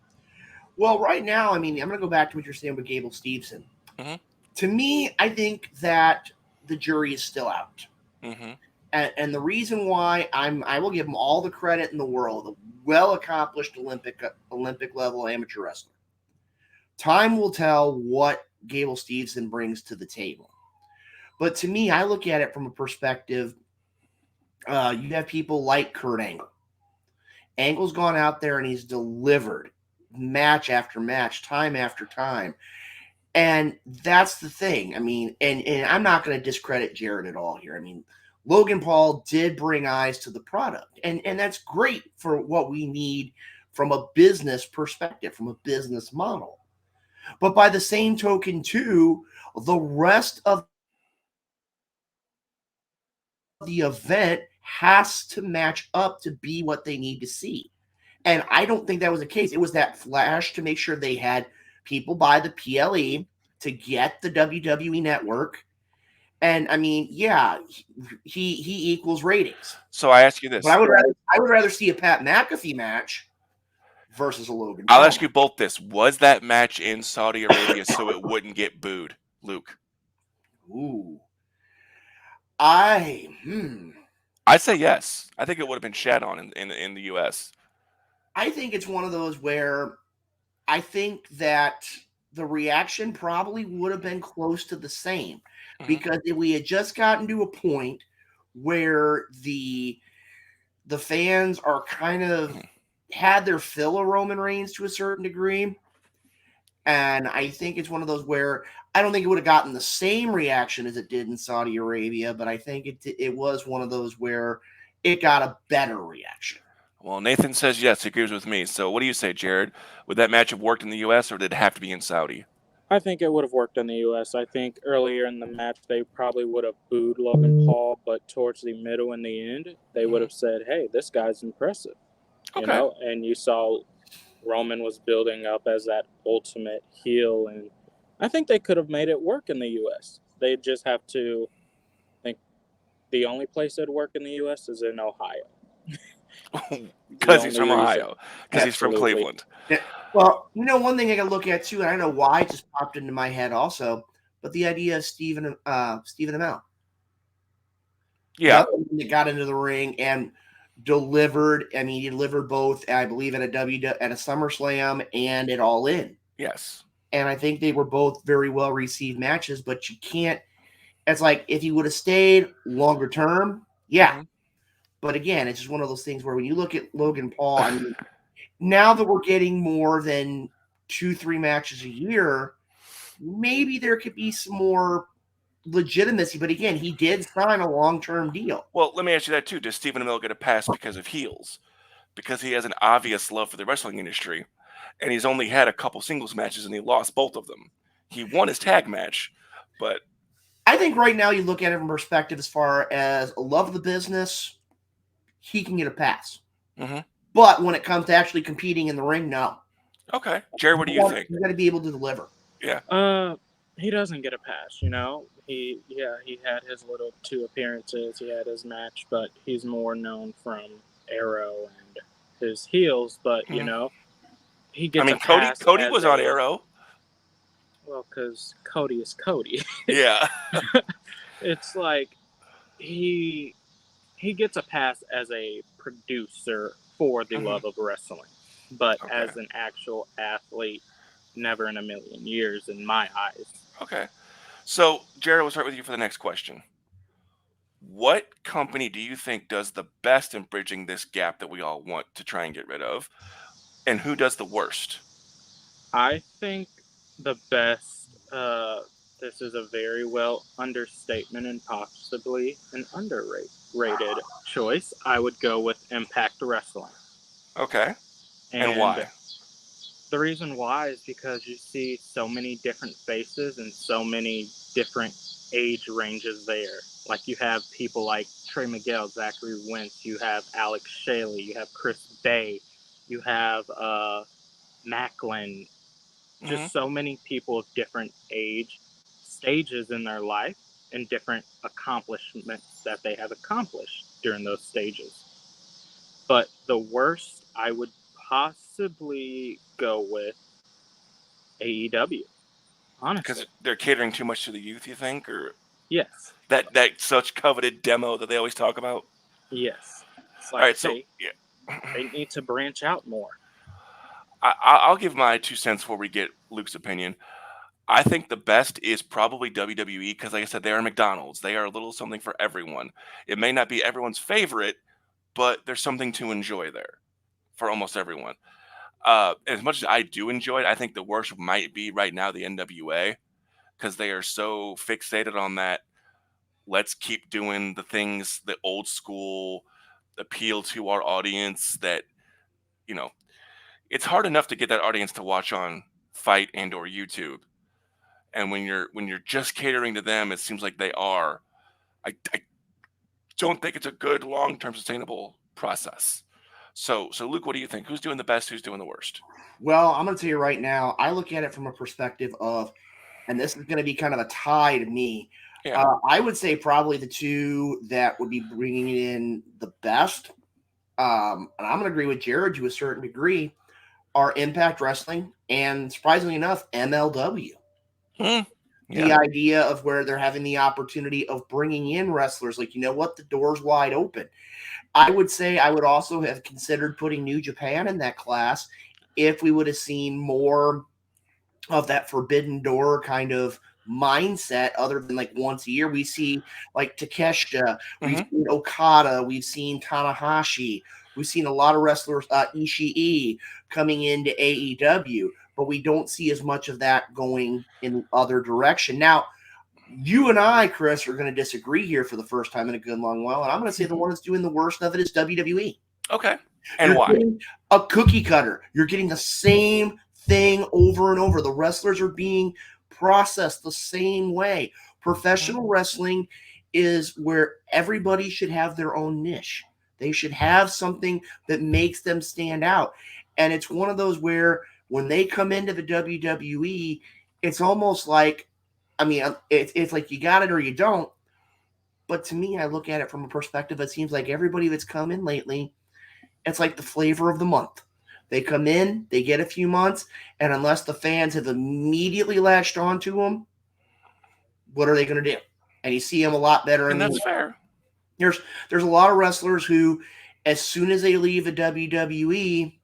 Well, right now, I mean, I'm going to go back to what you're saying with Gable Steveson. Mm-hmm. To me, I think that the jury is still out. Mm-hmm. And the reason why I will give him all the credit in the world, a well-accomplished Olympic level amateur wrestler. Time will tell what Gable Steveson brings to the table. But to me, I look at it from a perspective, you have people like Kurt Angle. Angle's gone out there and he's delivered match after match, time after time. And that's the thing. I mean, and I'm not going to discredit Jared at all here. I mean, Logan Paul did bring eyes to the product. And that's great for what we need from a business perspective, from a business model. But by the same token, too, the rest of the event has to match up to be what they need to see. And I don't think that was the case. It was that flash to make sure they had people buy the PLE to get the WWE network. And I mean, yeah, he equals ratings. So I ask you this. But I would rather see a Pat McAfee match versus a Logan I'll Paul. ask you both this. Was that match in Saudi Arabia so it wouldn't get booed, Luke? Ooh. I'd say yes. I think it would have been shat on in the US. I think it's one of those where I think that the reaction probably would have been close to the same, because if we had just gotten to a point where the fans are kind of had their fill of Roman Reigns to a certain degree, and I think it's one of those where I don't think it would have gotten the same reaction as it did in Saudi Arabia, but I think it was one of those where it got a better reaction. Well, Nathan says yes, he agrees with me. So what do you say, Jared? Would that match have worked in the US or did it have to be in Saudi? I think it would have worked in the U.S. I think earlier in the match they probably would have booed Logan Paul, but towards the middle and the end, they would have said, hey, this guy's impressive. Okay. You know, and you saw Roman was building up as that ultimate heel, and I think they could have made it work in the U.S. They just have to think the only place it'd work in the U.S. is in Ohio. Because he's from Ohio. Because he's from Cleveland. Yeah. Well, one thing I can look at too, and I don't know why it just popped into my head also, but the idea of Stephen Amell. Yeah. That got into the ring and delivered. I mean, he delivered both, I believe, at a SummerSlam and at All In. Yes. And I think they were both very well received matches, but you can't. It's like if he would have stayed longer term, yeah. Mm-hmm. But again, it's just one of those things where when you look at Logan Paul, I mean, now that we're getting more than 2-3 matches a year, maybe there could be some more legitimacy. But again, he did sign a long-term deal. Well, let me ask you that too. Does Stephen Amell get a pass because of heels? Because he has an obvious love for the wrestling industry, and he's only had a couple singles matches and he lost both of them. He won his tag match, but I think right now you look at it from perspective as far as a love of the business, he can get a pass. Mm-hmm. But when it comes to actually competing in the ring, no. Okay, Jared, what do you think? You got to be able to deliver. Yeah. He doesn't get a pass, you know. He had his little 2 appearances. He had his match, but he's more known from Arrow and his heels. But you Mhm. know, he I gets mean, a pass. Cody as was on Arrow. Well, because Cody is Cody. Yeah. It's like he gets a pass as a producer for the Mhm. love of wrestling, but Okay. as an actual athlete, never in a million years in my eyes. Okay. So, Jared, we'll start with you for the next question. What company do you think does the best in bridging this gap that we all want to try and get rid of? And who does the worst? I think the best. This is a very well understatement and possibly an underrated choice. I would go with Impact Wrestling, Okay. And and why? the reason why is because you see so many different faces and so many different age ranges there. Like you have people like Trey Miguel, Zachary Wentz, you have Alex Shaley, you have Chris Bay, you have Macklin, Hmm. just so many people of different age stages in their life and different accomplishments that they have accomplished during those stages. But the worst I would possibly go with AEW, Because honestly. they're catering too much to the youth, you think, or Yes. that such coveted demo that they always talk about. Yes. It's All like right. So, yeah. they need to branch out more. I'll give my 2 cents before we get Luke's opinion. I think the best is probably WWE because, like I said, they are McDonald's. They are a little something for everyone. It may not be everyone's favorite, but there's something to enjoy there for almost everyone. As much as I do enjoy it, I think the worst might be right now the NWA because they are so fixated on that. Let's keep doing the things, the old school appeal to our audience that, you know, it's hard enough to get that audience to watch on Fight and or YouTube. And when you're just catering to them, it seems like they are. I don't think it's a good long-term sustainable process. So Luke, what do you think? Who's doing the best? Who's doing the worst? Well, I'm going to tell you right now, I look at it from a perspective of, and this is going to be kind of a tie to me. Yeah. I would say probably the two that would be bringing in the best, and I'm going to agree with Jared to a certain degree, are Impact Wrestling and, surprisingly enough, MLW. Hmm. The Yeah. idea of where they're having the opportunity of bringing in wrestlers, like, you know what, the door's wide open. I would say I would also have considered putting New Japan in that class if we would have seen more of that forbidden door kind of mindset other than like once a year. We see like Takeshita, we've Hmm. seen Okada, we've seen Tanahashi, we've seen a lot of wrestlers, Ishii coming into AEW, but we don't see as much of that going in other direction. Now, you and I, Chris, are going to disagree here for the first time in a good long while, and I'm going to say the one that's doing the worst of it is WWE. Okay. And You're why? getting a cookie cutter. You're getting the same thing over and over. The wrestlers are being processed the same way. Professional wrestling is where everybody should have their own niche. They should have something that makes them stand out. And it's one of those where when they come into the WWE, it's almost like, I mean, it's like you got it or you don't. But to me, I look at it from a perspective, it seems like everybody that's come in lately, it's like the flavor of the month. They come in, they get a few months, and unless the fans have immediately latched onto them, what are they going to do? And you see them a lot better in And the that's fair. there's a lot of wrestlers who, as soon as they leave the WWE,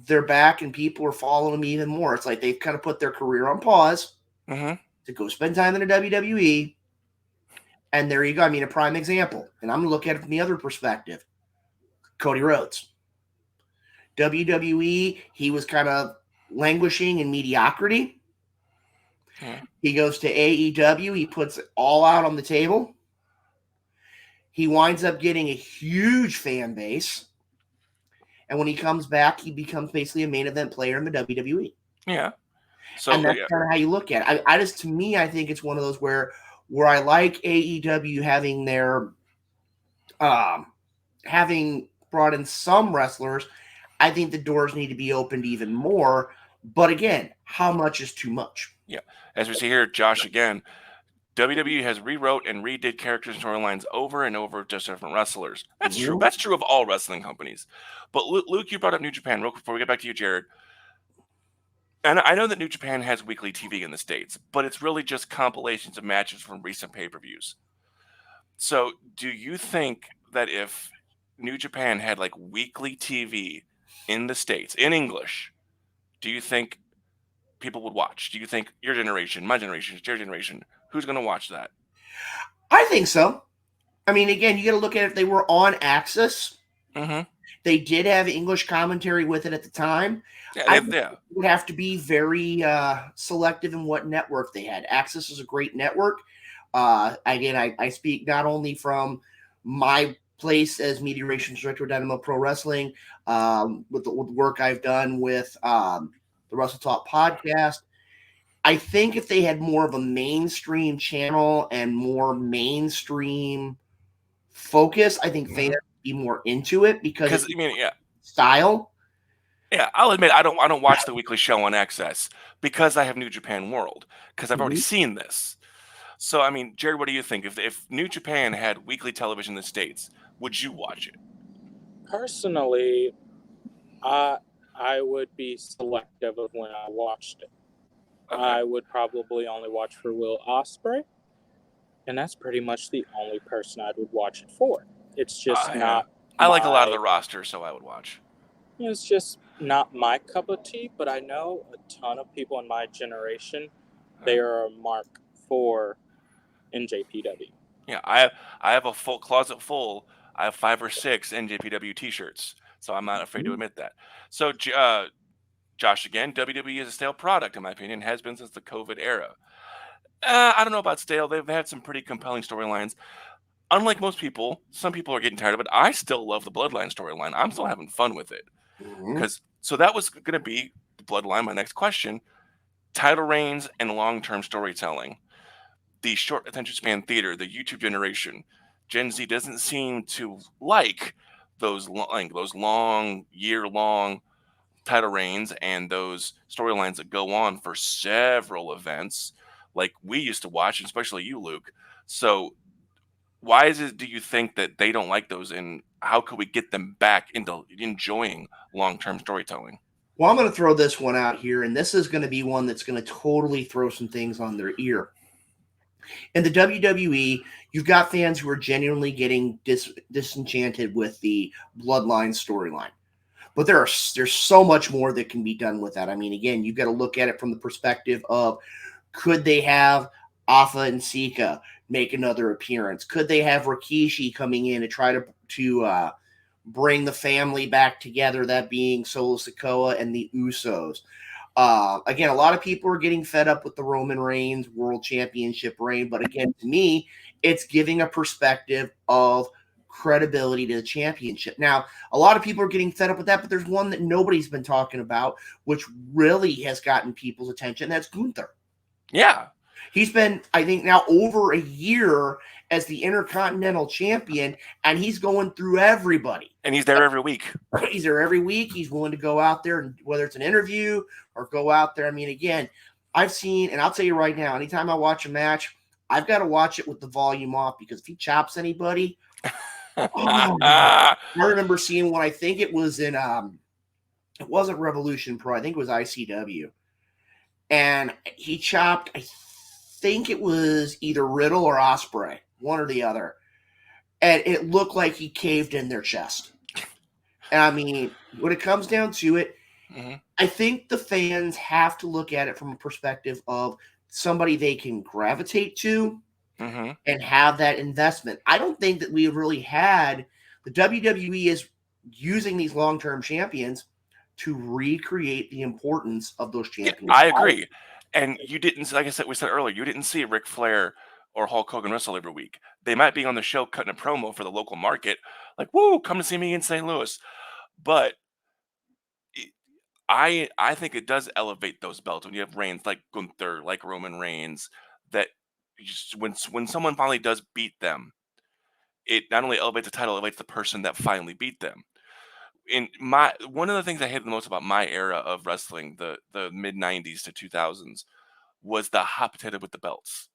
they're back and people are following them even more. It's like they've kind of put their career on pause Hmm. to go spend time in the WWE. And there you go. I mean, a prime example. And I'm going to look at it from the other perspective. Cody Rhodes. WWE, he was kind of languishing in mediocrity. Yeah. He goes to AEW, he puts it all out on the table. He winds up getting a huge fan base. And when he comes back, he becomes basically a main event player in the WWE. Yeah. So And that's yeah. kind of how you look at it. I just, to me, I think it's one of those where I like AEW having their having brought in some wrestlers. I think the doors need to be opened even more. But again, how much is too much? Yeah. As we see here, Josh again, WWE has rewrote and redid characters and storylines over and over, just different wrestlers. That's true. Mhm. That's true of all wrestling companies. But Luke, you brought up New Japan. Real quick before we get back to you, Jared. And I know that New Japan has weekly TV in the States, but it's really just compilations of matches from recent pay-per-views. So do you think that if New Japan had like weekly TV in the States, in English, do you think people would watch? Do you think your generation, my generation, your generation, who's going to watch that? I think so. I mean, again, you got to look at it. They were on Axis. Mm-hmm. They did have English commentary with it at the time. Yeah, I yeah. would have to be very selective in what network they had. Axis is a great network. Again, I speak not only from my place as media relations director at Dynamo Pro Wrestling, with the work I've done with the Wrestle Talk podcast. I think if they had more of a mainstream channel and more mainstream focus, I think fans would be more into it because Because it's I mean, yeah, style. yeah. I'll admit I don't watch the weekly show on Access because I have New Japan World because I've already seen this. So I mean, Jared, what do you think? If New Japan had weekly television in the States, would you watch it? Personally, I would be selective of when I watched it. Okay. I would probably only watch for Will Ospreay, and that's pretty much the only person I would watch it for. It's just Yeah. not. I like a lot of the roster, so I would watch. It's just not my cup of tea, but I know a ton of people in my generation. They are a Mark IV in JPW. Yeah, I have a full closet full. I have 5 or 6 NJPW T-shirts, so I'm not afraid to admit that. So, Josh, again, WWE is a stale product, in my opinion, has been since the COVID era. I don't know about stale. They've had some pretty compelling storylines. Unlike most people, some people are getting tired of it. I still love the Bloodline storyline. I'm still having fun with it. So that was going to be the Bloodline. My next question: title reigns and long-term storytelling. The short attention span theater, the YouTube generation, Gen Z doesn't seem to like those long, year-long title reigns and those storylines that go on for several events, like we used to watch, and especially you, Luke. So, why is it? Do you think that they don't like those, and how could we get them back into enjoying long-term storytelling? Well, I'm going to throw this one out here, and this is going to be one that's going to totally throw some things on their ear. In the WWE, you've got fans who are genuinely getting disenchanted with the Bloodline storyline. But there's so much more that can be done with that. I mean, again, you've got to look at it from the perspective of, could they have Alpha and Sika make another appearance? Could they have Rikishi coming in and try to bring the family back together, that being Solo Sikoa and the Usos? Again, a lot of people are getting fed up with the Roman Reigns World Championship reign, but again, to me, it's giving a perspective of credibility to the championship. Now, a lot of people are getting fed up with that, but there's one that nobody's been talking about, which really has gotten people's attention. That's Gunther. Yeah. He's been, I think, now over a year as the Intercontinental Champion, and he's going through everybody. And he's there every week. He's there every week. He's willing to go out there, and whether it's an interview or go out there. I mean, again, I've seen, and I'll tell you right now, anytime I watch a match, I've got to watch it with the volume off, because if he chops anybody, I remember seeing one. I think it was in, it wasn't Revolution Pro. I think it was ICW, and he chopped, I think it was either Riddle or Ospreay, one or the other, and it looked like he caved in their chest. And I mean, when it comes down to it, I think the fans have to look at it from a perspective of somebody they can gravitate to and have that investment. I don't think that we have really had, the WWE is using these long-term champions to recreate the importance of those champions. Yeah, I agree. And you didn't, like I said, we said earlier, you didn't see Ric Flair or Hulk Hogan wrestle every week. They might be on the show cutting a promo for the local market, like, woo, come to see me in St. Louis. But I think it does elevate those belts when you have reigns like Gunther, like Roman Reigns, that just, when someone finally does beat them, it not only elevates the title, it elevates the person that finally beat them. one of the things I hated the most about my era of wrestling, the mid '90s to 2000s, was the hot potato with the belts.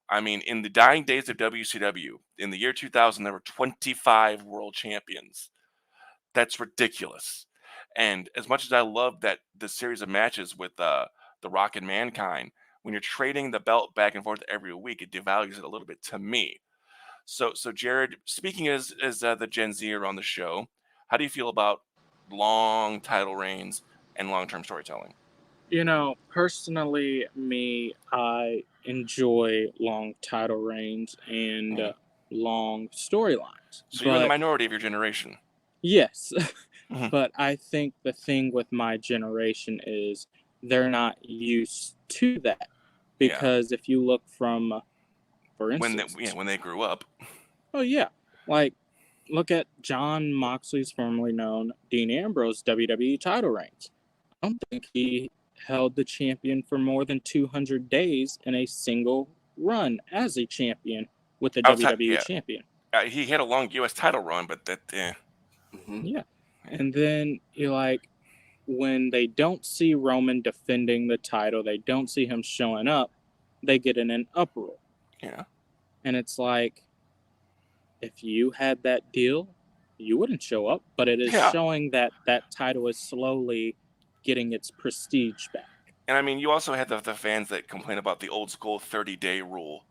I mean, in the dying days of WCW, in the year 2000, there were 25 world champions. That's ridiculous. And as much as I love that the series of matches with the Rock and Mankind, when you're trading the belt back and forth every week, it devalues it a little bit to me. So Jared, speaking as the Gen Zer on the show, how do you feel about long title reigns and long-term storytelling? Personally, me, I enjoy long title reigns and Mm. long storylines. So you're in the But minority of your generation. yes, Mhm. but I think the thing with my generation is they're not used to that. Yeah. Because if you look from, for instance, When they grew up. oh, yeah, like look at John Moxley's formerly known Dean Ambrose WWE title reigns. I don't think he held the champion for more than 200 days in a single run as a champion with the Outside, WWE yeah, champion. he had a long U.S. title run, but Mhm. Yeah. And then you like when they don't see Roman defending the title, they don't see him showing up, they get in an uproar. yeah, And it's like, if you had that deal, you wouldn't show up, but it is yeah. showing that that title is slowly getting its prestige back. And I mean, you also had the fans that complain about the old school 30-day rule.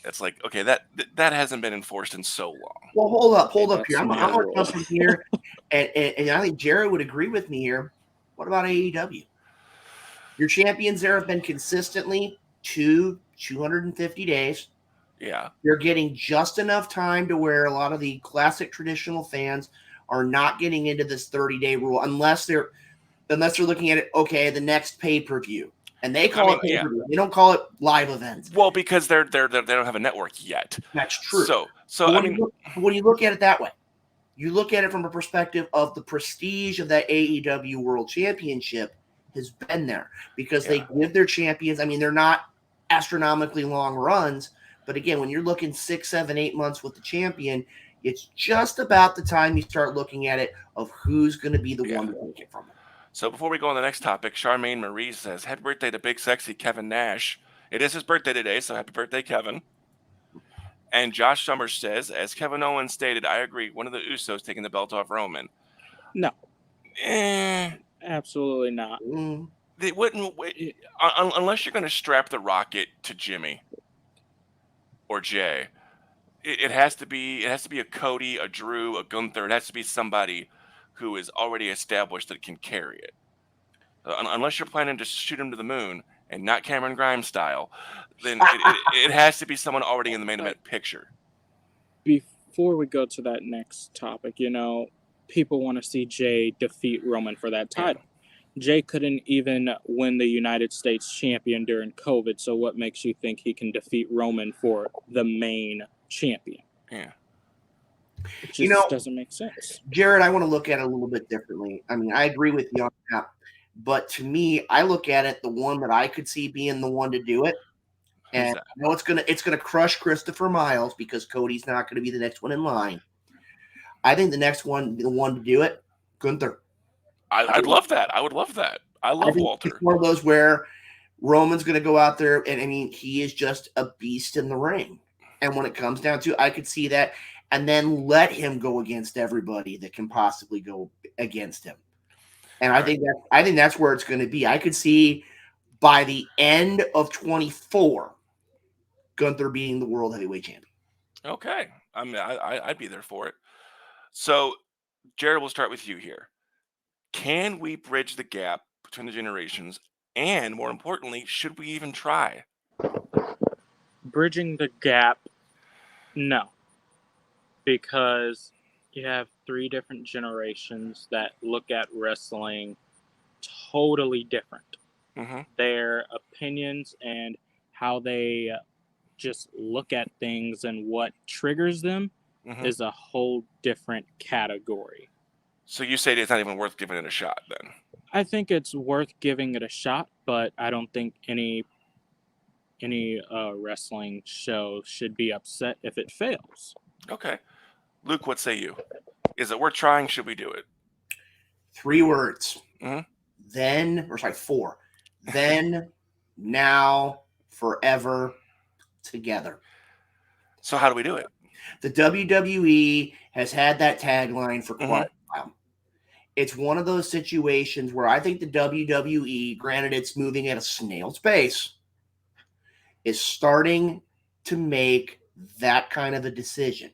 It's like, okay, that hasn't been enforced in so long. Well, Okay, hold up here. that's I'm new going to rule. jump in here, and I think Jared would agree with me here. What about AEW? Your champions there have been consistently 250 days. Yeah, You're getting just enough time to where a lot of the classic traditional fans are not getting into this 30-day rule unless they're looking at it, okay, the next pay-per-view. And they I call it mean, yeah. pay-per-view. They don't call it live events. Well, because they don't have a network yet. That's true. So But I mean, when you look at it that way, you look at it from a perspective of the prestige of that AEW World Championship has been there because yeah, they give their champions. I mean, they're not astronomically long runs, but again, when you're looking 6, 7, 8 months with the champion, it's just about the time you start looking at it of who's going to be the yeah. one to take it from them. So before we go on the next topic, Charmaine Marie says, "Happy birthday to big sexy Kevin Nash. It is his birthday today, so happy birthday, Kevin." And Josh Summers says, as Kevin Owens stated, I agree. One of the Usos taking the belt off Roman. No, Eh, absolutely not. Mm. they wouldn't unless you're going to strap the Rocket to Jimmy or Jay. It has to be a Cody, a Drew, a Gunther. It has to be somebody who is already established that can carry it. Unless you're planning to shoot him to the moon and not Cameron Grimes style, then it has to be someone already in the main event picture. Before we go to that next topic, people want to see Jay defeat Roman for that Yeah. title. Jay couldn't even win the United States champion during COVID, so what makes you think he can defeat Roman for the main champion? Yeah. It just You know, doesn't make sense. Jared, I want to look at it a little bit differently. I mean, I agree with you on that. But to me, I look at it the one that I could see being the one to do it. Who's And that? I know it's gonna crush Christopher Miles because Cody's not gonna be the next one in line. I think the next one, the one to do it, Gunther. I'd love that. I would love that. I I love think it's Walter. one of those where Roman's gonna go out there and I mean he is just a beast in the ring. And when it comes down to, I could see that, and then let him go against everybody that can possibly go against him. And All right. I think that's where it's going to be. I could see by the end of 24, Gunther being the world heavyweight champion. Okay. I mean, I'd be there for it. So, Jared, we'll start with you here. Can we bridge the gap between the generations? And more importantly, should we even try? Bridging the gap, no. Because you have three different generations that look at wrestling totally different. Mm-hmm. Their opinions and how they just look at things and what triggers them Mm-hmm. is a whole different category. So you say it's not even worth giving it a shot then? I think it's worth giving it a shot, but I don't think any wrestling show should be upset if it fails. Okay. Luke, what say you? Is it worth trying? Should we do it? 3 words. Mhm. Four. Then, now, forever, together. So how do we do it? The WWE has had that tagline for quite Mhm. a while. It's one of those situations where I think the WWE, granted it's moving at a snail's pace, is starting to make that kind of a decision.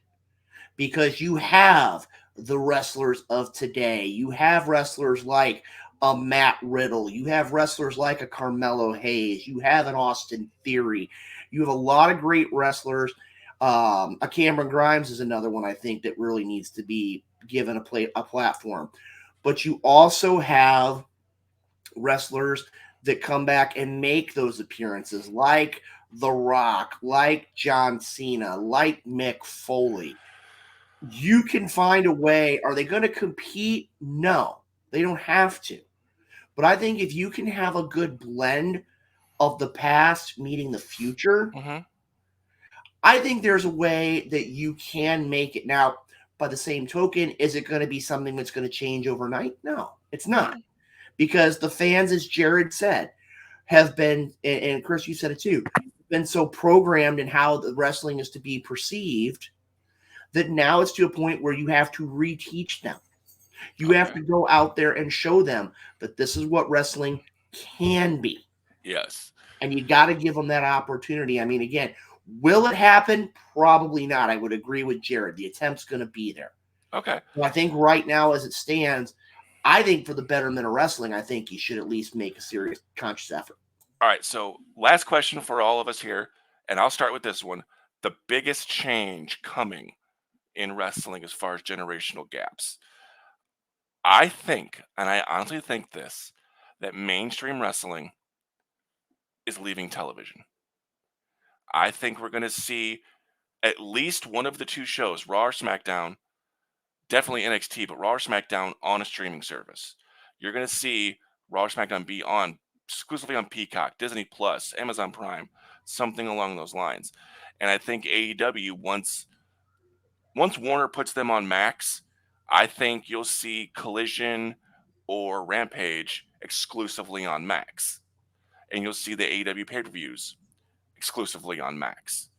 Because you have the wrestlers of today. You have wrestlers like a Matt Riddle. You have wrestlers like a Carmelo Hayes. You have an Austin Theory. You have a lot of great wrestlers. A Cameron Grimes is another one I think that really needs to be given a platform. But you also have wrestlers that come back and make those appearances, like The Rock, like John Cena, like Mick Foley. You can find a way. Are they going to compete? No, they don't have to. But I think if you can have a good blend of the past meeting the future, Mhm. I think there's a way that you can make it. Now, by the same token, is it going to be something that's going to change overnight? No, it's not. Because the fans, as Jared said, have been, and Chris, you said it too, been so programmed in how the wrestling is to be perceived that now it's to a point where you have to reteach them. You have Okay. to go out there and show them that this is what wrestling can be. Yes. And you got to give them that opportunity. I mean, again, will it happen? Probably not. I would agree with Jared. The attempt's going to be there. Okay. But I think right now, as it stands, I think for the betterment of wrestling, I think you should at least make a serious, conscious effort. All right. So last question for all of us here, and I'll start with this one. The biggest change coming in wrestling as far as generational gaps. I think, and I honestly think this, that mainstream wrestling is leaving television. I think we're going to see at least one of the two shows, Raw or SmackDown, definitely NXT, but Raw or SmackDown on a streaming service. You're going to see Raw or SmackDown be on exclusively on Peacock, Disney Plus, Amazon Prime, something along those lines. And I think AEW once Warner puts them on Max, I think you'll see Collision or Rampage exclusively on Max. And you'll see the AEW pay-per-views exclusively on Max.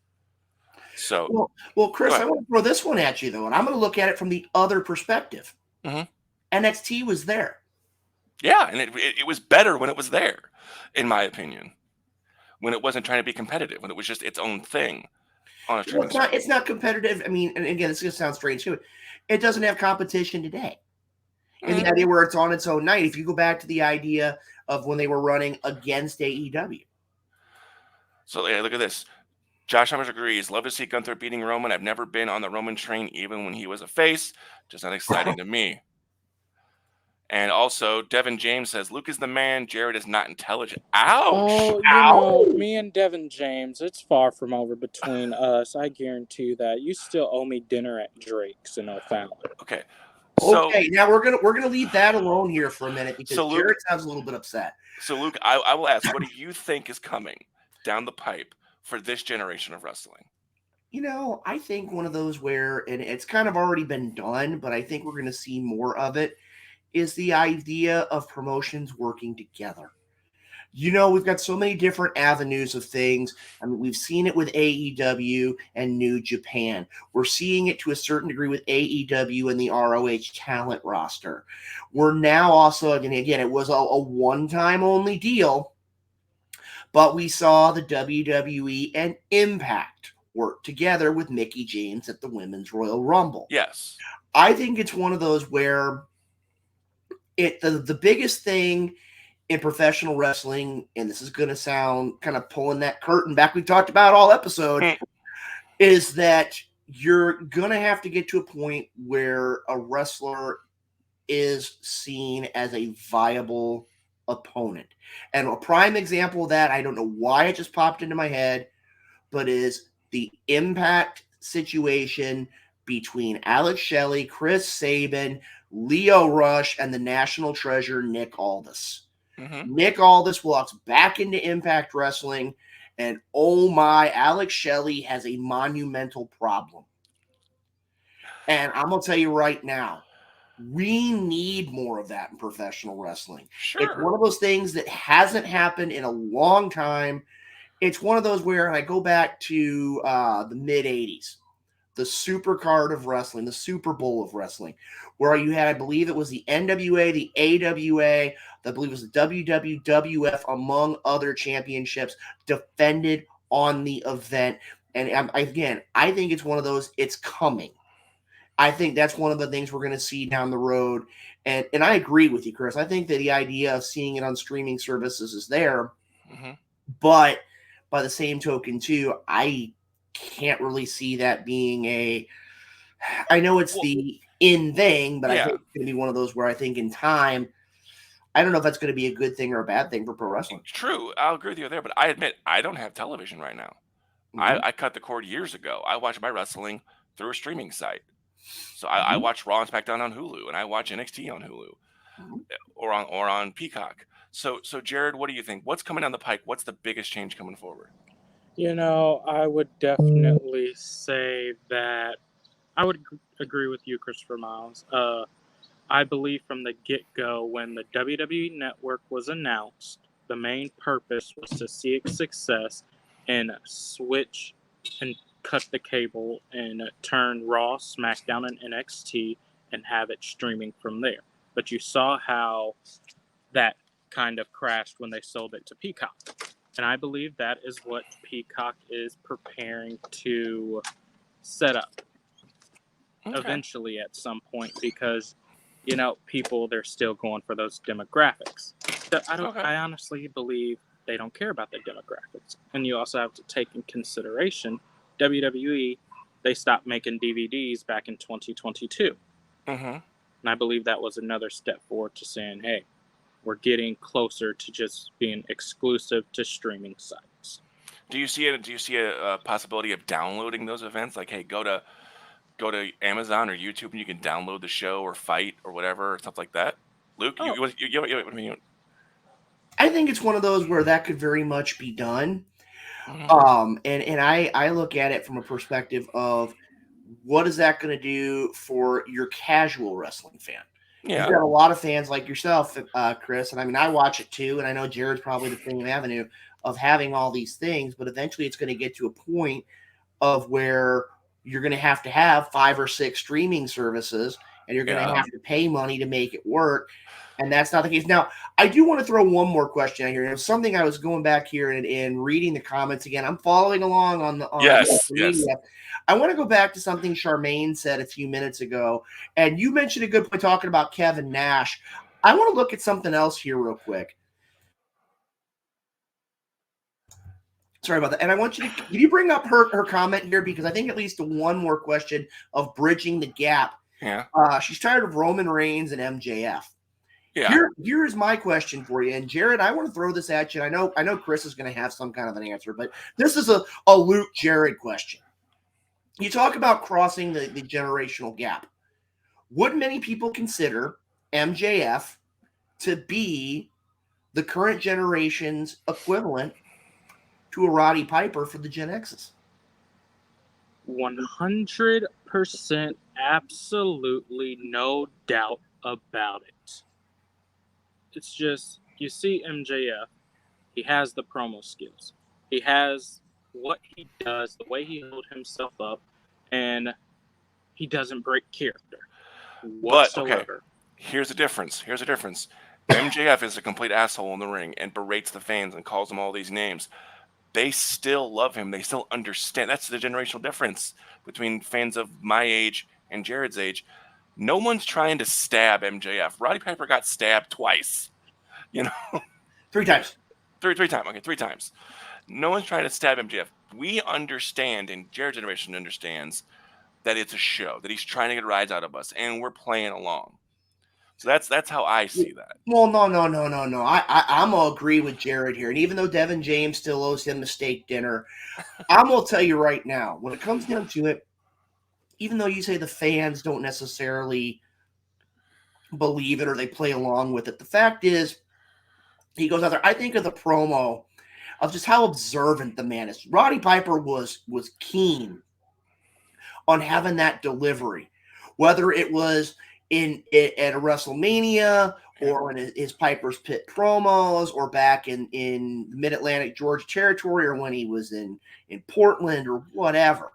So Well, go Chris, I ahead. want to throw this one at you, though, and I'm going to look at it from the other perspective. Mhm. NXT was there. Yeah, and it was better when it was there, in my opinion. When it wasn't trying to be competitive, when it was just its own thing on a Well, streaming service. it's not competitive. I mean, and again, it's going to sound strange too. It doesn't have competition today. And the Mm. idea where it's on its own night, if you go back to the idea of when they were running against AEW. So yeah, look at this. Josh Summers agrees. Love to see Gunther beating Roman. I've never been on the Roman train, even when he was a face. Just not exciting to me. And also, Devin James says Luke is the man. Jared is not intelligent. Ouch. Oh, you know, me and Devin James, it's far from over between us. I guarantee you that. You still owe me dinner at Drake's in O'Fallon. Okay. So Okay, now we're gonna leave that alone here for a minute because So, Luke- Jared sounds a little bit upset. so Luke, I will ask, what do you think is coming down the pipe for this generation of wrestling? You know, I think one of those where, and it's kind of already been done, but I think we're going to see more of it, is the idea of promotions working together. You know, we've got so many different avenues of things. I mean, we've seen it with AEW and New Japan. We're seeing it to a certain degree with AEW and the ROH talent roster. We're now also, and again, it was a one-time only deal, but we saw the WWE and Impact work together with Mickie James at the Women's Royal Rumble. Yes. I think it's one of those where the biggest thing in professional wrestling, and this is going to sound kind of pulling that curtain back we've talked about all episode, is that you're going to have to get to a point where a wrestler is seen as a viable opponent. And a prime example of that, I don't know why it just popped into my head, but is the Impact situation between Alex Shelley, Chris Sabin, Leo Rush, and the national treasure Nick Aldis. Mm-hmm. Nick Aldis walks back into Impact Wrestling, and oh my, Alex Shelley has a monumental problem. And I'm going to tell you right now, We need more of that in professional wrestling. It's Sure. one of those things that hasn't happened in a long time. It's one of those where I go back to the mid 80s, the super card of wrestling, the Super Bowl of wrestling, where you had, I believe it was the NWA, the AWA, I believe it was the WWF, among other championships defended on the event. And again, I think it's one of those, it's coming. I think that's one of the things we're going to see down the road. And I agree with you, Chris. I think that the idea of seeing it on streaming services is there. Mm-hmm. But by the same token, too, I can't really see that being a. I know it's the in thing, but I think it's going to be one of those where I think in time, I don't know if that's going to be a good thing or a bad thing for pro wrestling. True. I'll agree with you there, but I admit I don't have television right now. I cut the cord years ago. I watch my wrestling through a streaming site. So I watch Raw and SmackDown on Hulu, and I watch NXT on Hulu or on Peacock. So Jared, what do you think? What's coming down the pike? What's the biggest change coming forward? I would definitely say that I would agree with you, Christopher Miles. I believe from the get-go, when the WWE Network was announced, the main purpose was to see its success and switch and cut the cable and turn Raw, SmackDown, and NXT and have it streaming from there. But you saw how that kind of crashed when they sold it to Peacock. And I believe that is what Peacock is preparing to set up eventually at some point, because people, they're still going for those demographics. I honestly believe they don't care about the demographics. And you also have to take in consideration WWE, they stopped making DVDs back in 2022. And I believe that was another step forward to saying, hey, we're getting closer to just being exclusive to streaming sites. Do you see a possibility of downloading those events? Like, hey, go to Amazon or YouTube and you can download the show or Fight or whatever, or stuff like that. Luke, you I think it's one of those where that could very much be done. And I look at it from a perspective of what is that going to do for your casual wrestling fan? Yeah. You've got a lot of fans like yourself, Chris, and I mean, I watch it too, and I know Jared's probably the same avenue of having all these things, but eventually it's going to get to a point of where you're going to have 5 or 6 streaming services, and you're going to have to pay money to make it work. And that's not the case. Now, I do want to throw one more question out here. It was something I was going back here and reading the comments again. I'm following along on yes. media. I want to go back to something Charmaine said a few minutes ago. And you mentioned a good point talking about Kevin Nash. I want to look at something else here real quick. Sorry about that. And I want you to, can you bring up her comment here? Because I think at least one more question of bridging the gap. Yeah. She's tired of Roman Reigns and MJF. Yeah. Here's my question for you. And Jared, I want to throw this at you. I know Chris is going to have some kind of an answer, but this is a Luke Jared question. You talk about crossing the generational gap. Would many people consider MJF to be the current generation's equivalent to a Roddy Piper for the Gen X's? 100%, absolutely no doubt about it. It's just, you see MJF, he has the promo skills. He has what he does, the way he held himself up, and he doesn't break character whatsoever. But, okay, here's the difference. MJF is a complete asshole in the ring and berates the fans and calls them all these names. They still love him. They still understand. That's the generational difference between fans of my age and Jared's age. No one's trying to stab MJF. Roddy Piper got stabbed twice. 3 times. Three times. Okay, 3 times. No one's trying to stab MJF. We understand, and Jared's generation understands, that it's a show, that he's trying to get rides out of us, and we're playing along. So that's how I see that. Well, no. I'm going to agree with Jared here. And even though Devin James still owes him a steak dinner, I'm going to tell you right now, when it comes down to it, even though you say the fans don't necessarily believe it or they play along with it, the fact is, he goes out there. I think of the promo of just how observant the man is. Roddy Piper was keen on having that delivery, whether it was at a WrestleMania, or in his Piper's Pit promos, or back in Mid-Atlantic Georgia territory, or when he was in Portland or whatever.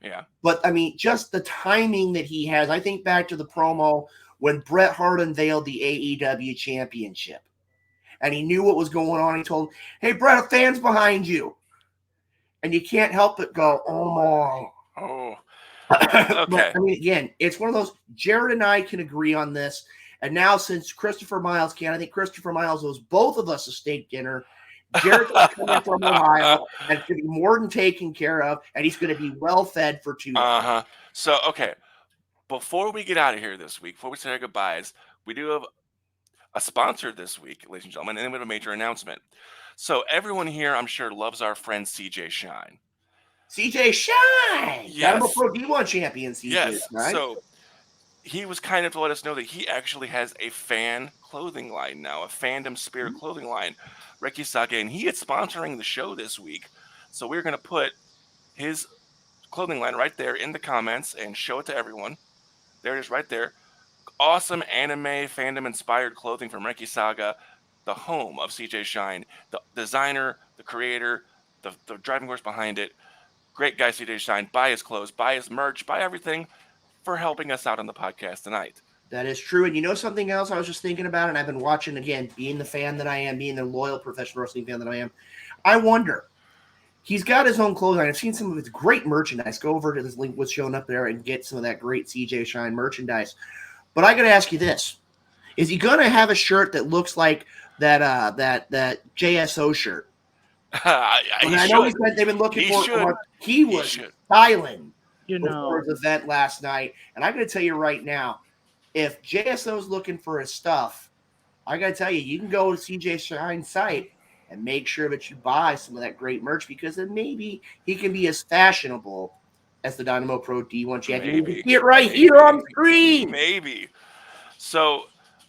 Yeah. But I mean, just the timing that he has. I think back to the promo when Bret Hart unveiled the AEW championship, and he knew what was going on. He told him, "Hey, Bret, a fan's behind you," and you can't help but go, "Oh my." Oh. But Okay. I mean, again, it's one of those. Jared and I can agree on this. And now, since Christopher Miles can, I think Christopher Miles owes both of us a steak dinner. Jared's coming from Ohio, and it's going to be more than taken care of, and he's going to be well fed for 2 days. So, okay, before we get out of here this week, before we say our goodbyes, we do have a sponsor this week, ladies and gentlemen, and then we have a major announcement. So, everyone here, I'm sure, loves our friend CJ Shine. CJ Shine! Yes. Dynamo Pro D1 champion CJ Yes. Shine. So, he was kind enough to let us know that he actually has a fan clothing line now, a fandom spirit clothing line, Ricky Sake, and he is sponsoring the show this week. So we're going to put his clothing line right there in the comments and show it to everyone. There it is right there. Awesome anime fandom inspired clothing from Ricky Saga, the home of CJ Shine, the designer, the creator, the driving force behind it. Great guy, CJ Shine. Buy his clothes, buy his merch, buy everything for helping us out on the podcast tonight. That is true. And you know something else I was just thinking about, and I've been watching, again, being the fan that I am, being the loyal professional wrestling fan that I am, I wonder, he's got his own clothing. I've seen some of his great merchandise. Go over to this link, what's showing up there, and get some of that great CJ Shine merchandise. But I got to ask you this. Is he going to have a shirt that looks like that JSO shirt? I know they've been looking for it. He was styling before his event last night. And I'm going to tell you right now, if JSO's looking for his stuff, I got to tell you, you can go to CJ Shine's site and make sure that you buy some of that great merch, because then maybe he can be as fashionable as the Dynamo Pro D1 champion. You can see it right here on screen. Maybe. So,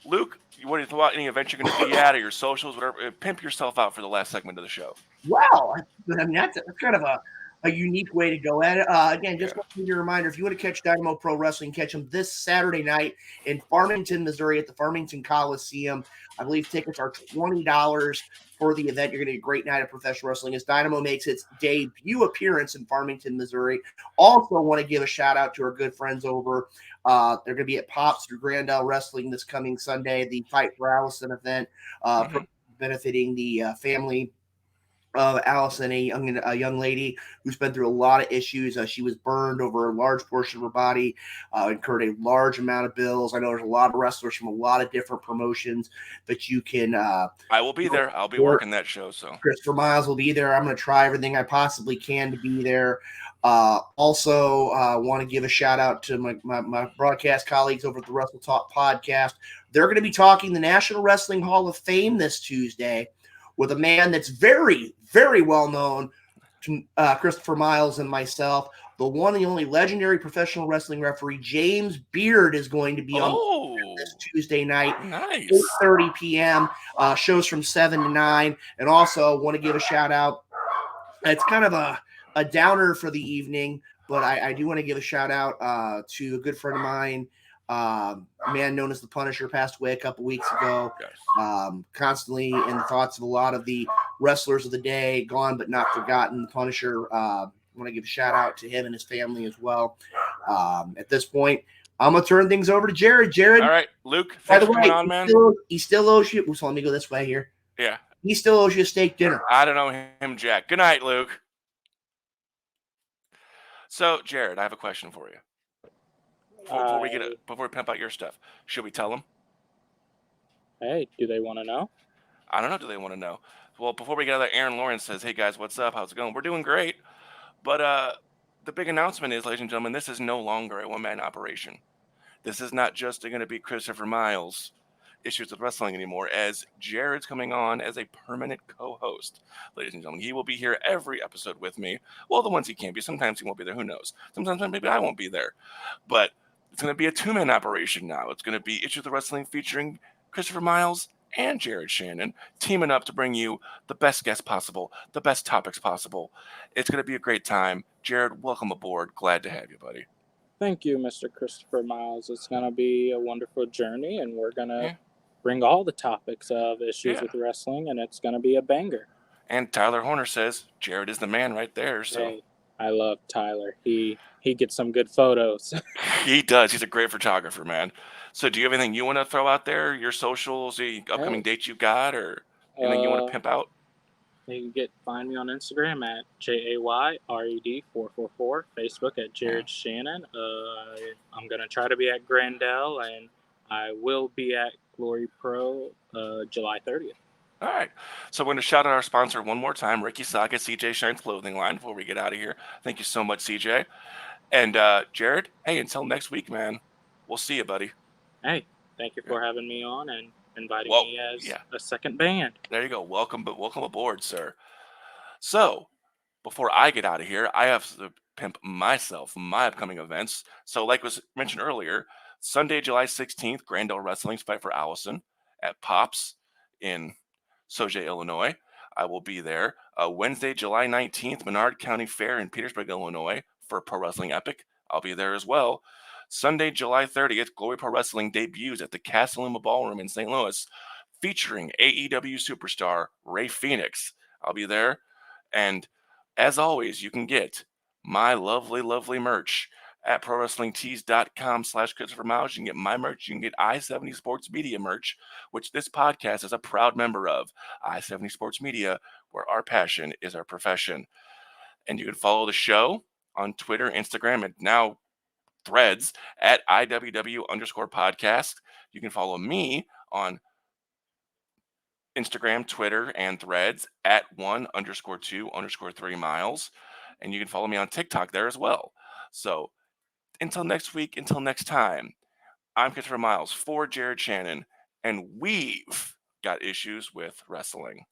Luke, what do you think about any events you're going to be at, or your socials, whatever? Pimp yourself out for the last segment of the show. Wow. I mean, that's kind of a unique way to go at it. Again, just want to give you a reminder, if you want to catch Dynamo Pro Wrestling, catch them this Saturday night in Farmington, Missouri at the Farmington Coliseum. I believe tickets are $20 for the event. You're going to get a great night of professional wrestling as Dynamo makes its debut appearance in Farmington, Missouri. Also want to give a shout out to our good friends over. They're going to be at Pops through Grandel Wrestling this coming Sunday, the Fight for Allison event, benefiting the family of Allison, a young lady who's been through a lot of issues. She was burned over a large portion of her body, incurred a large amount of bills. I know there's a lot of wrestlers from a lot of different promotions that you can. I will be there. I'll be working that show. So Christopher Miles will be there. I'm going to try everything I possibly can to be there. Also, want to give a shout out to my broadcast colleagues over at the Wrestle Talk podcast. They're going to be talking the National Wrestling Hall of Fame this Tuesday with a man that's very, very well known to Christopher Miles and myself. The one and the only legendary professional wrestling referee, James Beard, is going to be on this Tuesday night, 8:30 p.m. Shows from 7 to 9. And also want to give a shout out. It's kind of a downer for the evening, but I do want to give a shout out to a good friend of mine, man known as the Punisher, passed away a couple weeks ago. Constantly in the thoughts of a lot of the wrestlers of the day, gone but not forgotten. The Punisher, I want to give a shout out to him and his family as well. At this point, I'm going to turn things over to Jared. Jared. All right, Luke, thanks for coming on, man. He still owes you. So let me go this way here. Yeah. He still owes you a steak dinner. I don't know him, Jack. Good night, Luke. So, Jared, I have a question for you. Before we pimp out your stuff, should we tell them? Hey, do they want to know? I don't know. Do they want to know? Well, before we get out there, Aaron Lawrence says, "Hey guys, what's up? How's it going? We're doing great." But the big announcement is, ladies and gentlemen, this is no longer a one-man operation. This is not just going to be Christopher Miles Issues with Wrestling anymore, as Jared's coming on as a permanent co-host. Ladies and gentlemen, he will be here every episode with me. Well, the ones he can't be. Sometimes he won't be there. Who knows? Sometimes maybe I won't be there. But it's going to be a two-man operation now. It's going to be Issues with Wrestling featuring Christopher Miles and Jared Shannon teaming up to bring you the best guests possible, the best topics possible. It's going to be a great time. Jared, welcome aboard. Glad to have you, buddy. Thank you, Mr. Christopher Miles. It's going to be a wonderful journey, and we're going to Yeah. bring all the topics of issues Yeah. with wrestling, and it's going to be a banger. And Tyler Horner says Jared is the man right there. So Hey, I love Tyler. He gets some good photos. he does. He's a great photographer, man. So do you have anything you want to throw out there? Your socials, the upcoming Hey, dates you got, or anything you want to uh, pimp out? you can find me on Instagram at JAYRED444, Facebook at Yeah. Jared Shannon. I'm gonna try to be at Grandel, and I will be at Glory Pro July 30th. All right. So we're going to shout out our sponsor one more time, Ricky Saga, CJ Shine's clothing line, before we get out of here. Thank you so much, CJ. And Jared, hey, until next week, man. We'll see you, buddy. Hey, thank you Yeah. for having me on and inviting Well, me as yeah. a second band. There you go. Welcome aboard, sir. So before I get out of here, I have to pimp myself, my upcoming events. So, like was mentioned earlier, Sunday, July 16th, Grandel Wrestling's Fight for Allison at Pops in Sauget, Illinois. I will be there. Wednesday, July 19th, Menard County Fair in Petersburg, Illinois for Pro Wrestling Epic. I'll be there as well. Sunday, July 30th, Glory Pro Wrestling debuts at the Casaluma Ballroom in St. Louis, featuring AEW superstar Ray Phoenix. I'll be there. And as always, you can get my lovely, lovely merch at prowrestlingtees.com/Christopher Miles. You can get my merch. You can get I-70 Sports Media merch, which this podcast is a proud member of. I-70 Sports Media, where our passion is our profession. And you can follow the show on Twitter, Instagram, and now Threads at IWW_podcast. You can follow me on Instagram, Twitter, and Threads at 1_2_3 miles. And you can follow me on TikTok there as well. So until next week, until next time, I'm Christopher Miles for Jared Shannon, and we've got issues with wrestling.